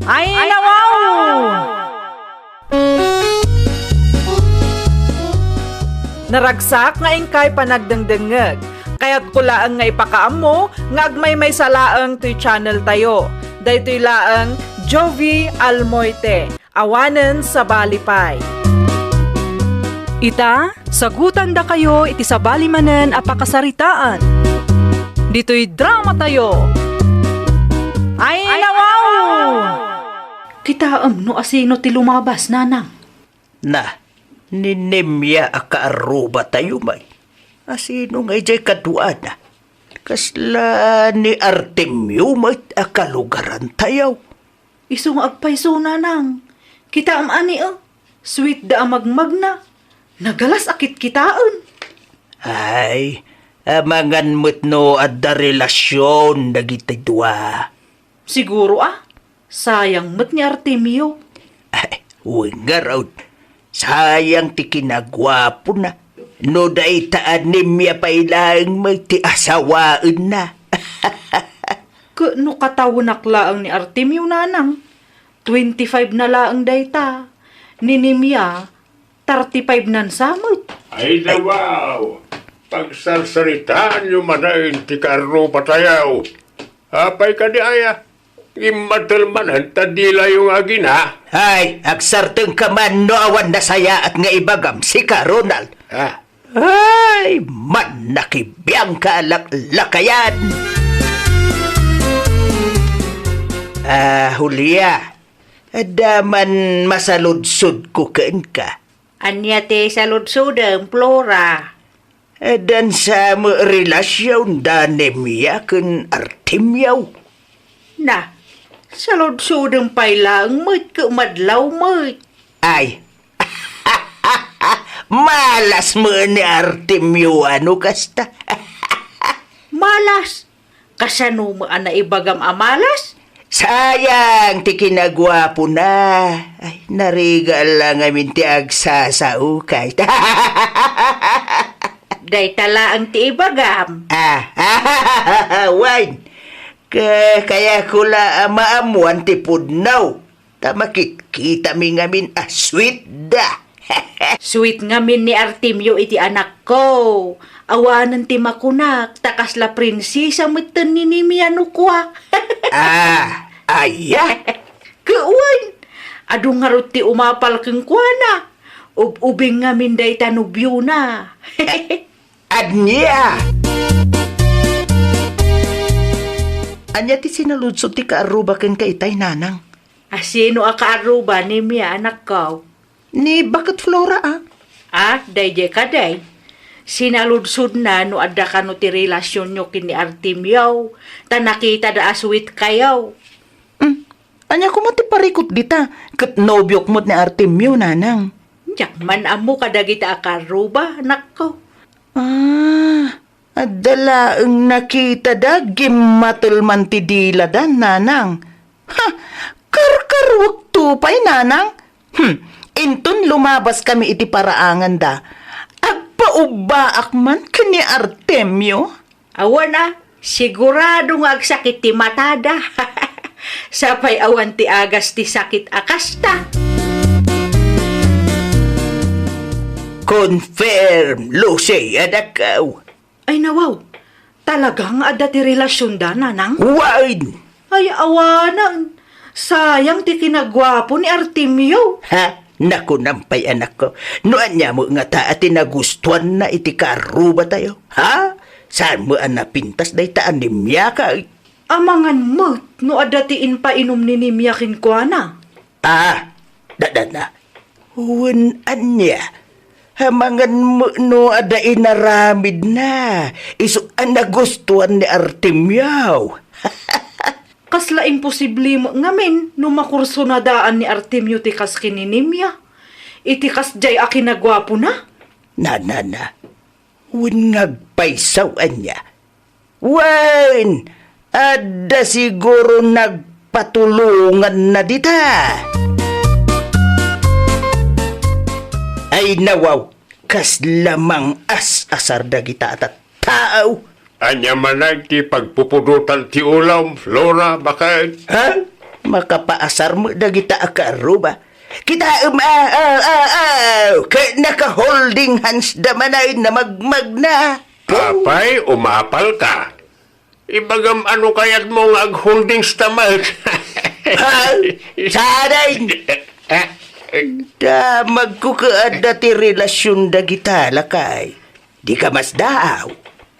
Ay nawaw! Naragsak nga ingkay panagdengdengeg. Kaya't kulaang nga ipakaammo nga agmay may salaang to'y channel tayo. Daytoy laang Jovi Almoite. Awanen sa balipay. Ita, sagutan da kayo iti sa balimanen a pakasaritaan. Dito'y drama tayo. Ay nawaw! Kitaam no asino ti lumabas, nanang. Na, ninemya akaaruba tayo may. Asino nga ijay kaduana. Kasla ni Artemio may akalugaran tayo. Isong agpaiso, nanang. Kitaam ani sweet da magmagna. Nagalas akit kitaan. Ay, amangan mo't no at da relasyon dagiti dua. Siguro sayang mat ni Artemio. Ay, uy nga raw. Sayang ti kinagwapo na. No day taan ni Mia pailang may ti asawaan na. No katawunak laang ni Artemio, nanang. 25 na laang dayta. Ni Nimia, 35 nan samot. Ay dawaw, pagsarsaritaan nyo manayin ti karo patayaw. Apay ka di aya, imatalmanan tadila yung agina. Ay, agsarteng ka man no awan na saya at nga ibagam si ka, Ronald. Ah, Ay, man nakibiyang ka lakayan. Julia, daman masaludsod ko ken ka. Anya te saludsudeng Flora. Dan sa mo relasyon da Nemia ken Artemio. Na, saludsudeng pailang mo't kumadlaw mo't. Ay, malas mo ni Artemio ano kasta. Malas. Kasano mo ana ibagam amalas? Sayang ti kinagwapo na. Ay, narigal lang amin ti agsasaukay. Day tala ang ti ibagam. Wine. Kaya ko la maamuan ti pudnaw. Tamakit-kita mi ngamin sweet da. Sweet ngamin ni Artemio iti anak ko. Awanan ti makunak. Takas la prinsesa meten ni Nimiano kwa. Aya. Kuwan. Adu nga ro ti umapal keng kuana. Ubing ngamin day tanubyo na. Adnya. Anya ti sinaludsod ti kaaruba ken kaitay nanang. Asino akaaruba ni Mia anak ko? Ni bakit Flora Dayjay ka day. Sinaludsod na no adda ka no ti relasyon nyo kini Artemio. Ta nakita da aswit kayaw. Anya ko mo ti parikot dita. Kat nobyok mo't ni Artemio nanang. Diyak man amo kadagita akaruba, anak ko. Adala ang nakita da gimatulman ti dila da nanang. Karkarwag tupay nanang. Inton lumabas kami iti paraangan da. Agpaubaak man kani Artemio. Awan sigurado nga agsakit ti matada. Sapay awan ti agas ti sakit akasta. Confirm, Lucy, adakaw. Ay nawaw, talagang adda ti relasyon da, nanang? Wide. Ay awanan, sayang ti kinagwapo ni Artemio. Naku nampay anak ko. Noan niya mo nga ta at nagustuhan na iti karuba tayo. Saan mo ang napintas day taan ni Miyaka? Amangan mo, no adatiin pa inom ni Nimyakin ko na. Dada na. Huwaan niya. Hamangan mo no ada inaramid na. Iso ang nagustuhan ni Artemiao. Kasla imposible mo ngamin no makurso na daan ni Artemio tikas kininimya. Itikas jay akin na gwapo na. Na. Huwag ngagpaisawaan niya. Wan! Ada siguro nagpatulungan na dita. Ay nawaw, kas lamang asar da kita at tao. Anya manag ti pagpupudutan ti ulam, Flora, bakit? Ha? Makapaasar mo da kita akaro ba? Kita naka-holding hands da manay na magmag na. Apay, umapal ka. Ibagam ano kayat mo nga ag-holding stomach. Ha? Saday! Da magkukaada ti relasyon da kita lakay. Di ka mas daaw.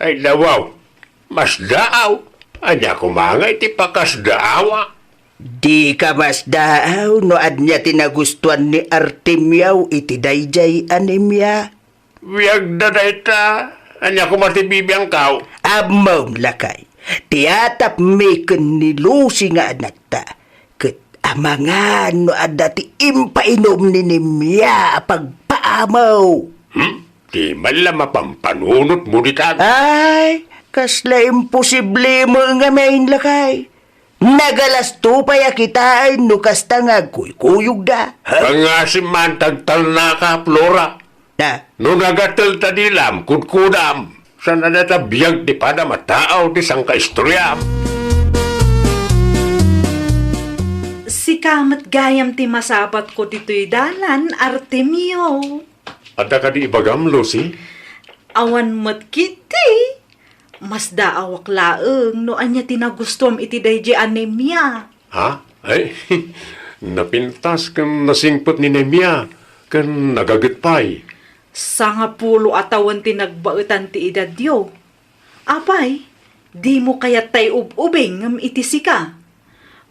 Ay dawaw, mas daaw. Anya kumangay ti pakas daawa. Di ka mas daaw no adnya tinagustuhan ni Artemiao iti dayjay anemia. Wiyag da dayta. Anya kumatibibiyang kao. Amaw lakay. Tiatap meken ni Lucy nga anak ta. Ket amangan no adda ti impainom ni Nimya pagpaamaw. Di man lang mapampanunot mo di ka. Ay, kasla imposible mo nga main lakay. Nagalas tupay kita no kasta nga kuykuyog da. Ha? Pangasim man tagtal na ka, Flora. Na, No nagatal ta dilam, kudkudam. Sana na biyag di pada mataaw di sang kaistoryam. Si kamat gayam ti masapat ko dito'y dalan, Artemio. Ada ka di ibagam, Lucy? Awan mat kiti. Mas daawak laeng no anya tinagustom iti dayjay anemia. Ha? Ay, napintas kan nasingpot ni Nemia. Kan nagagitpay. Sangapulo atawan tinagbaetan ti edad yo. Apay, di mo kaya tay ubing ngam itisi ka.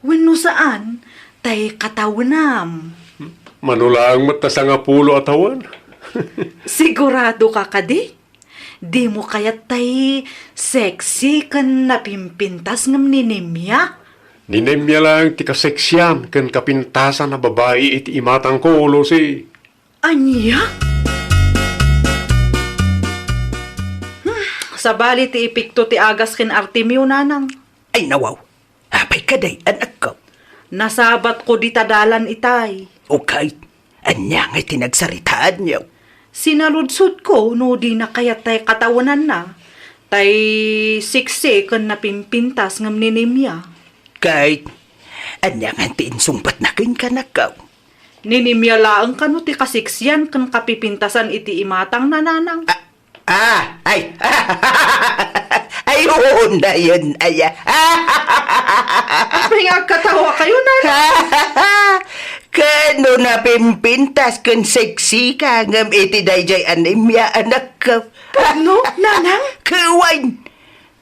Wenno saan, tay katawenam. Manulaang mata sa nga pulo atawan. Sigurado ka kadi? Di mo kaya tay sexy kan napimpintas ngam ni Nemia? Ni Nemia lang ti kaseksyan kan kapintasan na babae iti imatang ko, Lucy. Anya? Sabali ti ipikto ti agas kin Artemio nanang. ay nawaw. Apay kaday anak ko. Nasabat ko di tadalan itay. Okay, anya ngay tinagsaritaan niyo. Sinaludsod ko no di na kaya tay katawanan na. Tay siksi kan napimpintas ngam ni Nemia. Kahit, anya nga tiinsumpat na kin kanakaw. Ninimya laang kano ti kasiksyan kan kapipintasan iti imatang nananang. Ay, ay, oo na yun, aya. May katawa kayo na. Kano na pimpintas kung sexy ka ngam iti dayjay anemia anak ko. Ano, nanang? Kawain!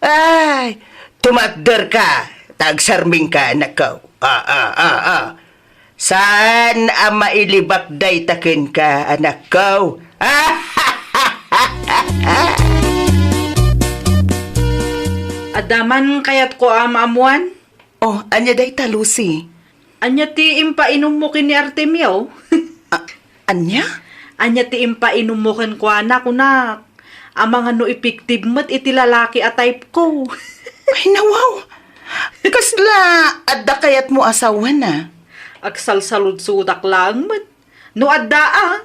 Ay, tumakder ka. Tagsarming ka, anak ko. Saan ang mailibakday takin ka, anak ko? Adaman kayat ko amamuan? Oh, anya day ta, Lucy? Anya ti impainom mo kin ni Artemio? Anya? Anya ti impainom mo kin ko anak kunak. Amang ano epektive mat iti lalaki a type ko. Ay, nawaw. Kasla, adda kayat mo asawa na. Agsalsalud-sudak lang mat. No adda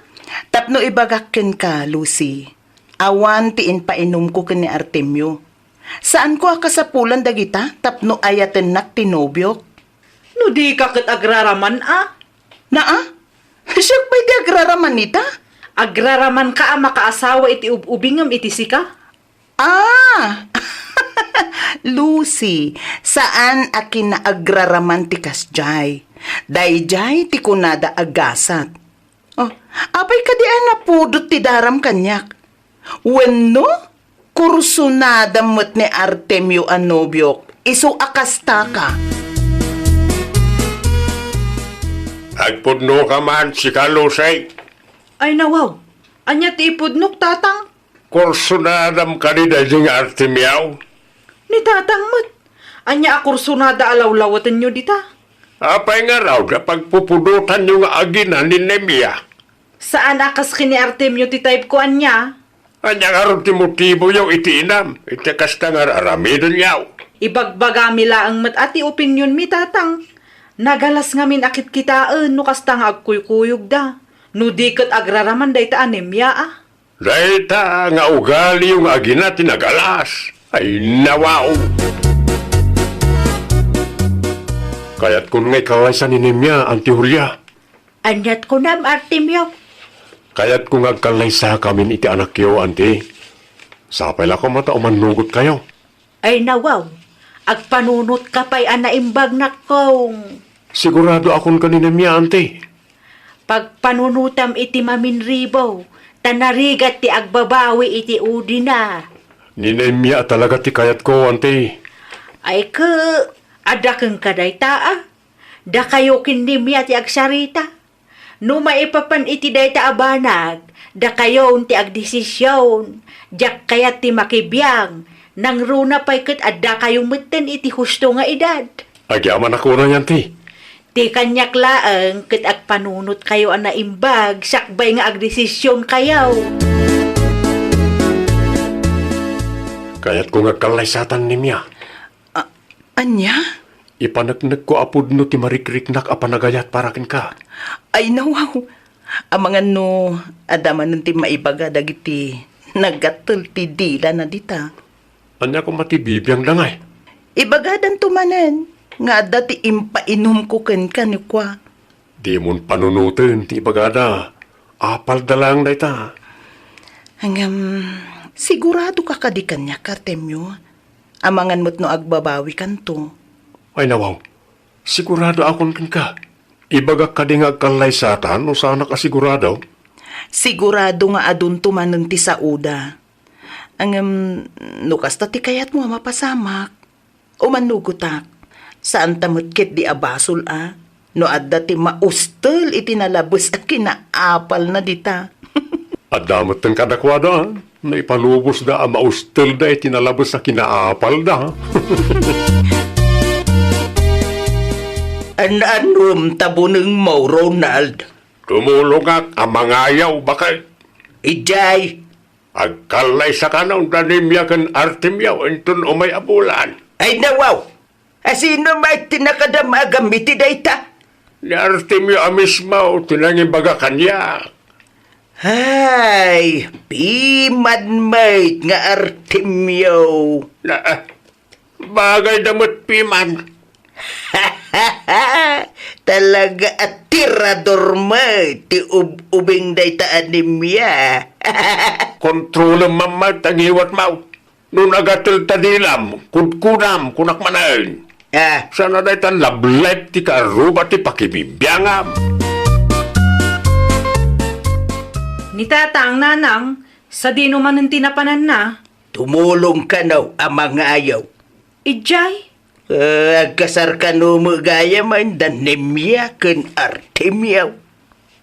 Tapno ibagakin ka, Lucy. Awan tiin painom ko kin ni Artemio. Saan ko akasapulan dagita? Tapno ayaten nak tinobyok. No di ka kat agraraman Naa? Siya pa'y di agraraman nita? Agraraman ka makaasawa iti ubingam iti sika? Lucy, saan akin na agraraman ti kasjay? Dayjay ti kunada agasat. Oh, apay kadian na pudot ti daram kanyak. Wenno, kursunada mo't ni Artemio anobyok, iso akasta ka. Agpudno ka man si Kalusay. Ay nawaw, anya ti ipudnok tatang. Kursunadam ka ni Dajing Artemiaw. Ni tatang mat. Anya akursunada alawlawatan nyo dita. Apay nga raw na pagpupudutan yung agina ni Nemia. Saan akas kini Artemio ti type ko anya? Anya nga rin ti motibo yung itiinam. Itikas na nga aramidon yaw. Ibagbagami laang mat ati opinyon mi tatang. Nagalas ngamin akit kitaan no kasta nga agkuykuyog da. No di kat agraraman day ta anemia ah. Dahita nga ugali yung agina tinagalas. Ay nawaw. Kaya't kung may kalaysan ni Nemia, Auntie Julia. Anyat ko nam, Artemio. Kaya't kung agkalaysa kami iti anak yo, Auntie. Sapay lang ko mata umanugot kayo. Ay nawaw, agpanunot ka pa'y anaimbag na kong. Sigurado akong kanina niya, Auntie. Pagpanunutam iti maminribaw, tanarigat ti agbabawi iti udi na. Ninemya talaga ti kayat ko, Auntie. Ay ada kang kadayta ah. Da kayo kinimya ti agsarita. No maipapan iti dayta abanag, da kayo ti agdesisyon. Jak kayat ti makibiyang, nang runa pa'y kat adda kayong matan iti husto nga edad. Agyaman ako na yan, Auntie. Ti kanyak laeng kat agpanunot kayo ang naimbag, sakbay nga agdesisyon kayaw. Kaya't kung agkalaysatan nimya. Anya? Ipanagnag ko apod no ti marikriknak apanagayat parakin ka. Ay nawaw. Amangan no, adaman ti maibaga dagiti nagatul ti dila na dita. Anya ko matibibiyang langay. Ibagadan tumanen, nga dati impainom ko ken ni kwa. Di mon panunutin ti bagada. Apal dalang na ita. Hanggang sigurado ka kadikan niya, Artemio. Amangan mo't no agbabawi kanto. Ay nawaw, sigurado akong ka. Ibaga ka di nga agkalaysatan o sana ka sigurado. Sigurado nga adun tumanen ti sauda. Nukas ti kayat mo mapasamak. Umanugutak. Saan tamot ket di abasol ah. No adda ti maustel iti nalabos at kinaapal na dita. At damot ng kadakwada, na ipalubos da ang maustel da itinalabos sa kinaapal da. Anum tabuneng mo, Ronald. Tumulong ang amangayaw bakay. Ijay. Agkalay sa kanang danimya kan Artemyaw entun umay abulan. Ay nawaw. Asino may tinakadamagam iti dayta? Ni Artemyaw mismo tinangibaga kanya. Ay, piman mate nga Artemio. Na, bagay damot piman. Talaga at tirador mate ti ubing dayta anemia. Kontrolo mamad ang iwat mau. Nung agatil tadilam, kudkudam, kunak manain. Sana dahi tan lablep ti karuba ti pakibibiyangam. Ni tatang nanang, sa di naman ang tinapanan na. Tumulong ka naw amang ayaw. Ijay, Agkasar ka no magaya man danemia ken Artemio.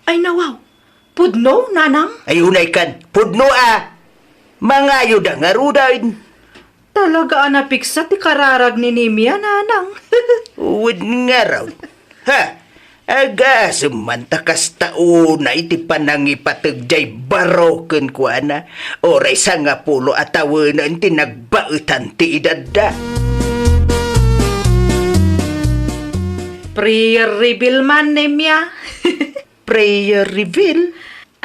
ay nawaw. Pudno, nanang? Ayunay kan, pudno ah. Mangayo da nga rudain. Talaga anapiksa ti kararag ni Nimia, nanang. Uwid nga raw. Ha? Aga, sumantakas tao na iti panangipatagjay baroken ko na. Oray sa nga pulo atawanan ti nagbautan ti idadda. Prayer reveal man, Nimia. Prayer reveal?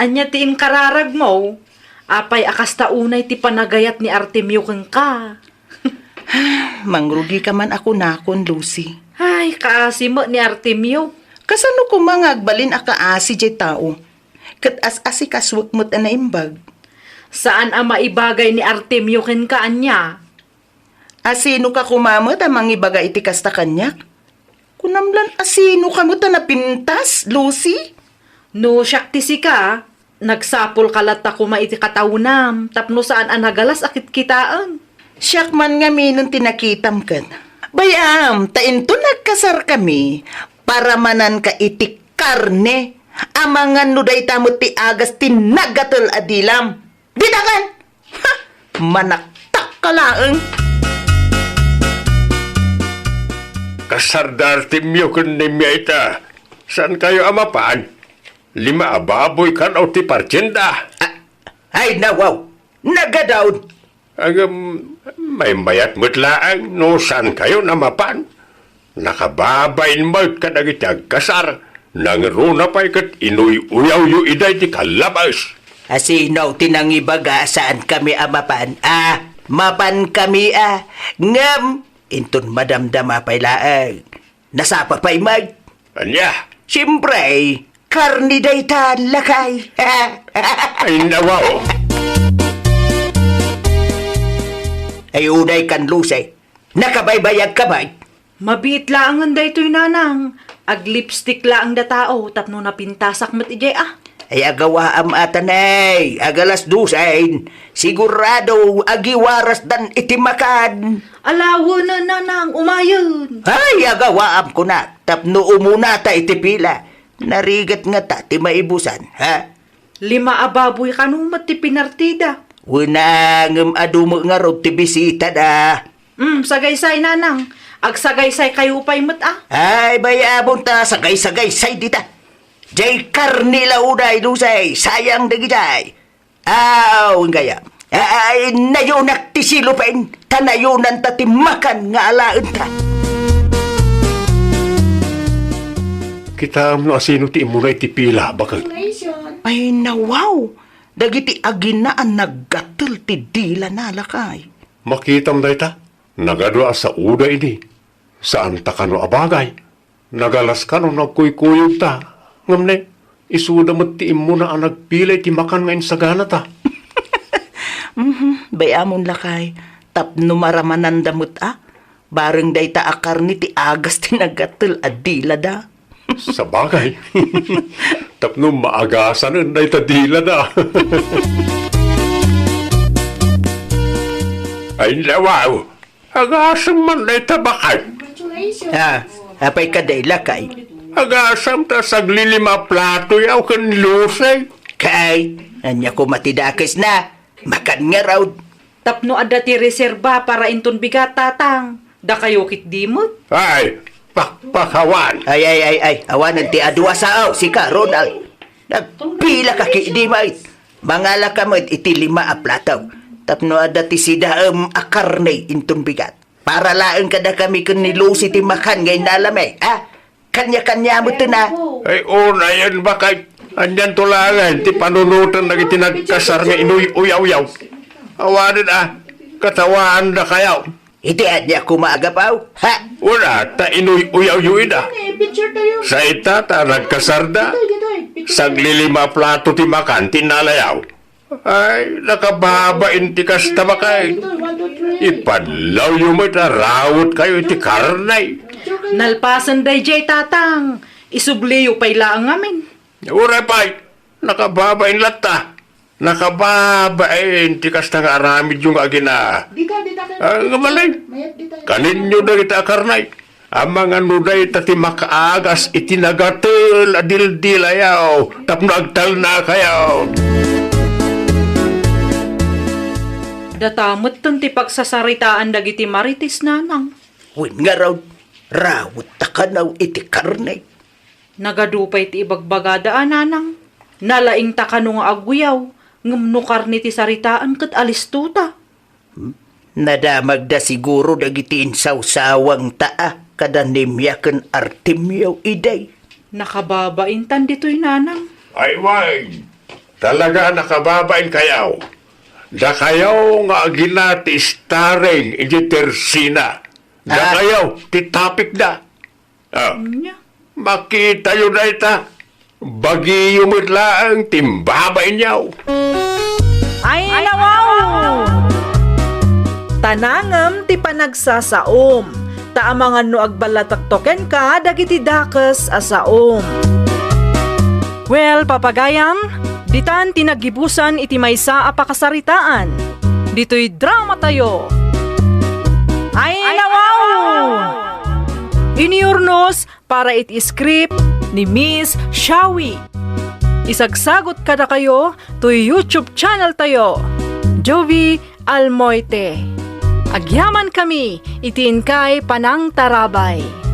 Anya ti kararag mo, apay akas taunay ti panagayat ni Artemio kang ka. Mangrugi ka man ako nakon, Lucy. Ay, kaasi mo ni Artemio. Kasano ko mga agbalin akaasi jay tao? Kat as-asi kaswak mo't anaimbag. Saan ang maibagay ni Artemio ken ka anya? Asino ka kumamot amang ibaga iti kasta kanyak? Kunamlan asino ka mo na pintas, Lucy? No, siyak ti sika. Nagsapol kalat ako maiti kataunam. Tapno saan ang nagalas akit kitaan. Siyak man nga minun tinakitam kan. Bayam, tainto nagkasar kami para manan ka iti karne. Amangan no day tamot ti agas tinagatel adilam. Ditakan! Ha! Manaktak ka laeng. Kasardar timyo kun nimya ita. Saan kayo amapan? 5 ababoy kan o ti partinda. Ay nawaw! Nagadaon! May mayat mutlaang no saan kayo namapan? Nakababain mo ka dagiti agkasar. Nangruna pa'y kat inuy-uyaw yu iday ti kalabas. Asinaw tinangibaga saan kami amapan? Mapan kami Ngam! Inton madamdama pa'y laang. Nasapa pa'y mag. Anya? Siyempre, karni dayta lakay. Ay nawaw. Ay unay kan lusay. Nakabaybayag ka ba? Mabiit laangan da ito'y nanang. Ag lipstick laang da tao, tapno na pintasak mat ijay Ay agawa am atanay, agalas dusain. Sigurado agiwaras dan itimakan. Alawo na nanang, umayon. Ay agawa am ko na, tapno umuna ta itipila. Narigat nga ta ti maibusan, ha? 5 ababoy kanumat ti pinartida. Unang adumo nga rod ti bisita da. Sagaysay nanang. Ag sagaysay kayo pa'y mat Ay bayabon ta sagay-sagay dita. Jay karnila uday lusay, sayang dagijay. Aw, gaya. Ay, nayunak ti silupain, tanayunan ta ti makan nga alaan ta. Kita no asino ti imunay ti pila bakal. Ay, nawaw. Dagiti aginaan naggatul ti dila nalakay. Makitam day ta. Nagadwa sa uda ini. Saan ta kano abagay? Nagalas kano nagkuykuyog ta. Ngamne, isuda mo ti imo na ang nagpilay ti makan ngayon sa gana ta. Bayamon lakay, tapno maramanan damot Bareng day ta akar ni ti agas ti naggatul adila da. Sa bagay. Tapno maagasan ang day ta dila da. Ay lawaw. Agasam man day ta bakay. Apay ka day lakay. Agasam ta saglilima plato yaw kan lusay. Kay, anya ko matidakis na. Makan nga raw. Tapno adda ti reserba para inton bigat tatang. Da kayo kit dimot. Ay, pakpakawan. Ay, awanan ti adwa sao, si ka, Ronald. Nagpila ka ki di may. Mangala ka mo iti 5 aplataw. Tapno ada ti sidaam akarne inton bigat. Para laeng kada kami kun ni Lucy ti makan ngay nalamay, Kanya-kanya mo na. Ay, una yan bakay. Andyan tulangan, ti panunutan na itinagkasar nga inuy-uyaw-yaw. Awanin katawaan na kayaw. Iti adya kumagapaw, ha? Una, ta inuy-uyaw-yuin Sa ita, ta nagkasarda. Saglilima plato ti makan, tinalayaw. Ay, nakababain ti kasta bakay. Ipadlaw yung may tarawot kayo ti karnay. Nalpasan day jay tatang. Isubliyo pa'y laang amin. Uray pa'y, nakababain lata. Nakababain ti kasta nga aramid yung agina. Ngamalay, kaninyo na kita karnay. Ang mga nuday tati makaagas itinagatul adil-dilayaw. Tapno agtal na kayaw. Datamot ton ti pagsasaritaan dagiti maritis nanang. Win nga raw, rawot ta ka naw iti karne. Nagadupay ti ibagbagada nanang. Nalaing ta kano nga agwiyaw. Ngamnukar ni ti saritaan kat alistuta. Nadamag da siguro dagiti insawsawang taa kada nimyaken artimyaw iday. Nakababaintan dito'y nanang. Ay, wag. Talaga nakababain kayaw. Da kayaw nga agina ti starring iti tersina. Da kayaw ti topic da. Nya. Makita yun na ita. Bagi yung lang timbabain niyaw. Ay nawaw! Tanangam ti panagsasaom. Taamangan no agbalataktoken ka dagiti dakes asaom. Well, papagayam, ditan tinagibusan iti maysa a pakasaritaan. Dito'y drama tayo. Ay nawaw! Iniurnos para iti script, ni Miss Shawi. Isagsagot kada kayo to YouTube channel tayo, Jovi Almoite. Agyaman kami, itiin kay Panang Tarabay.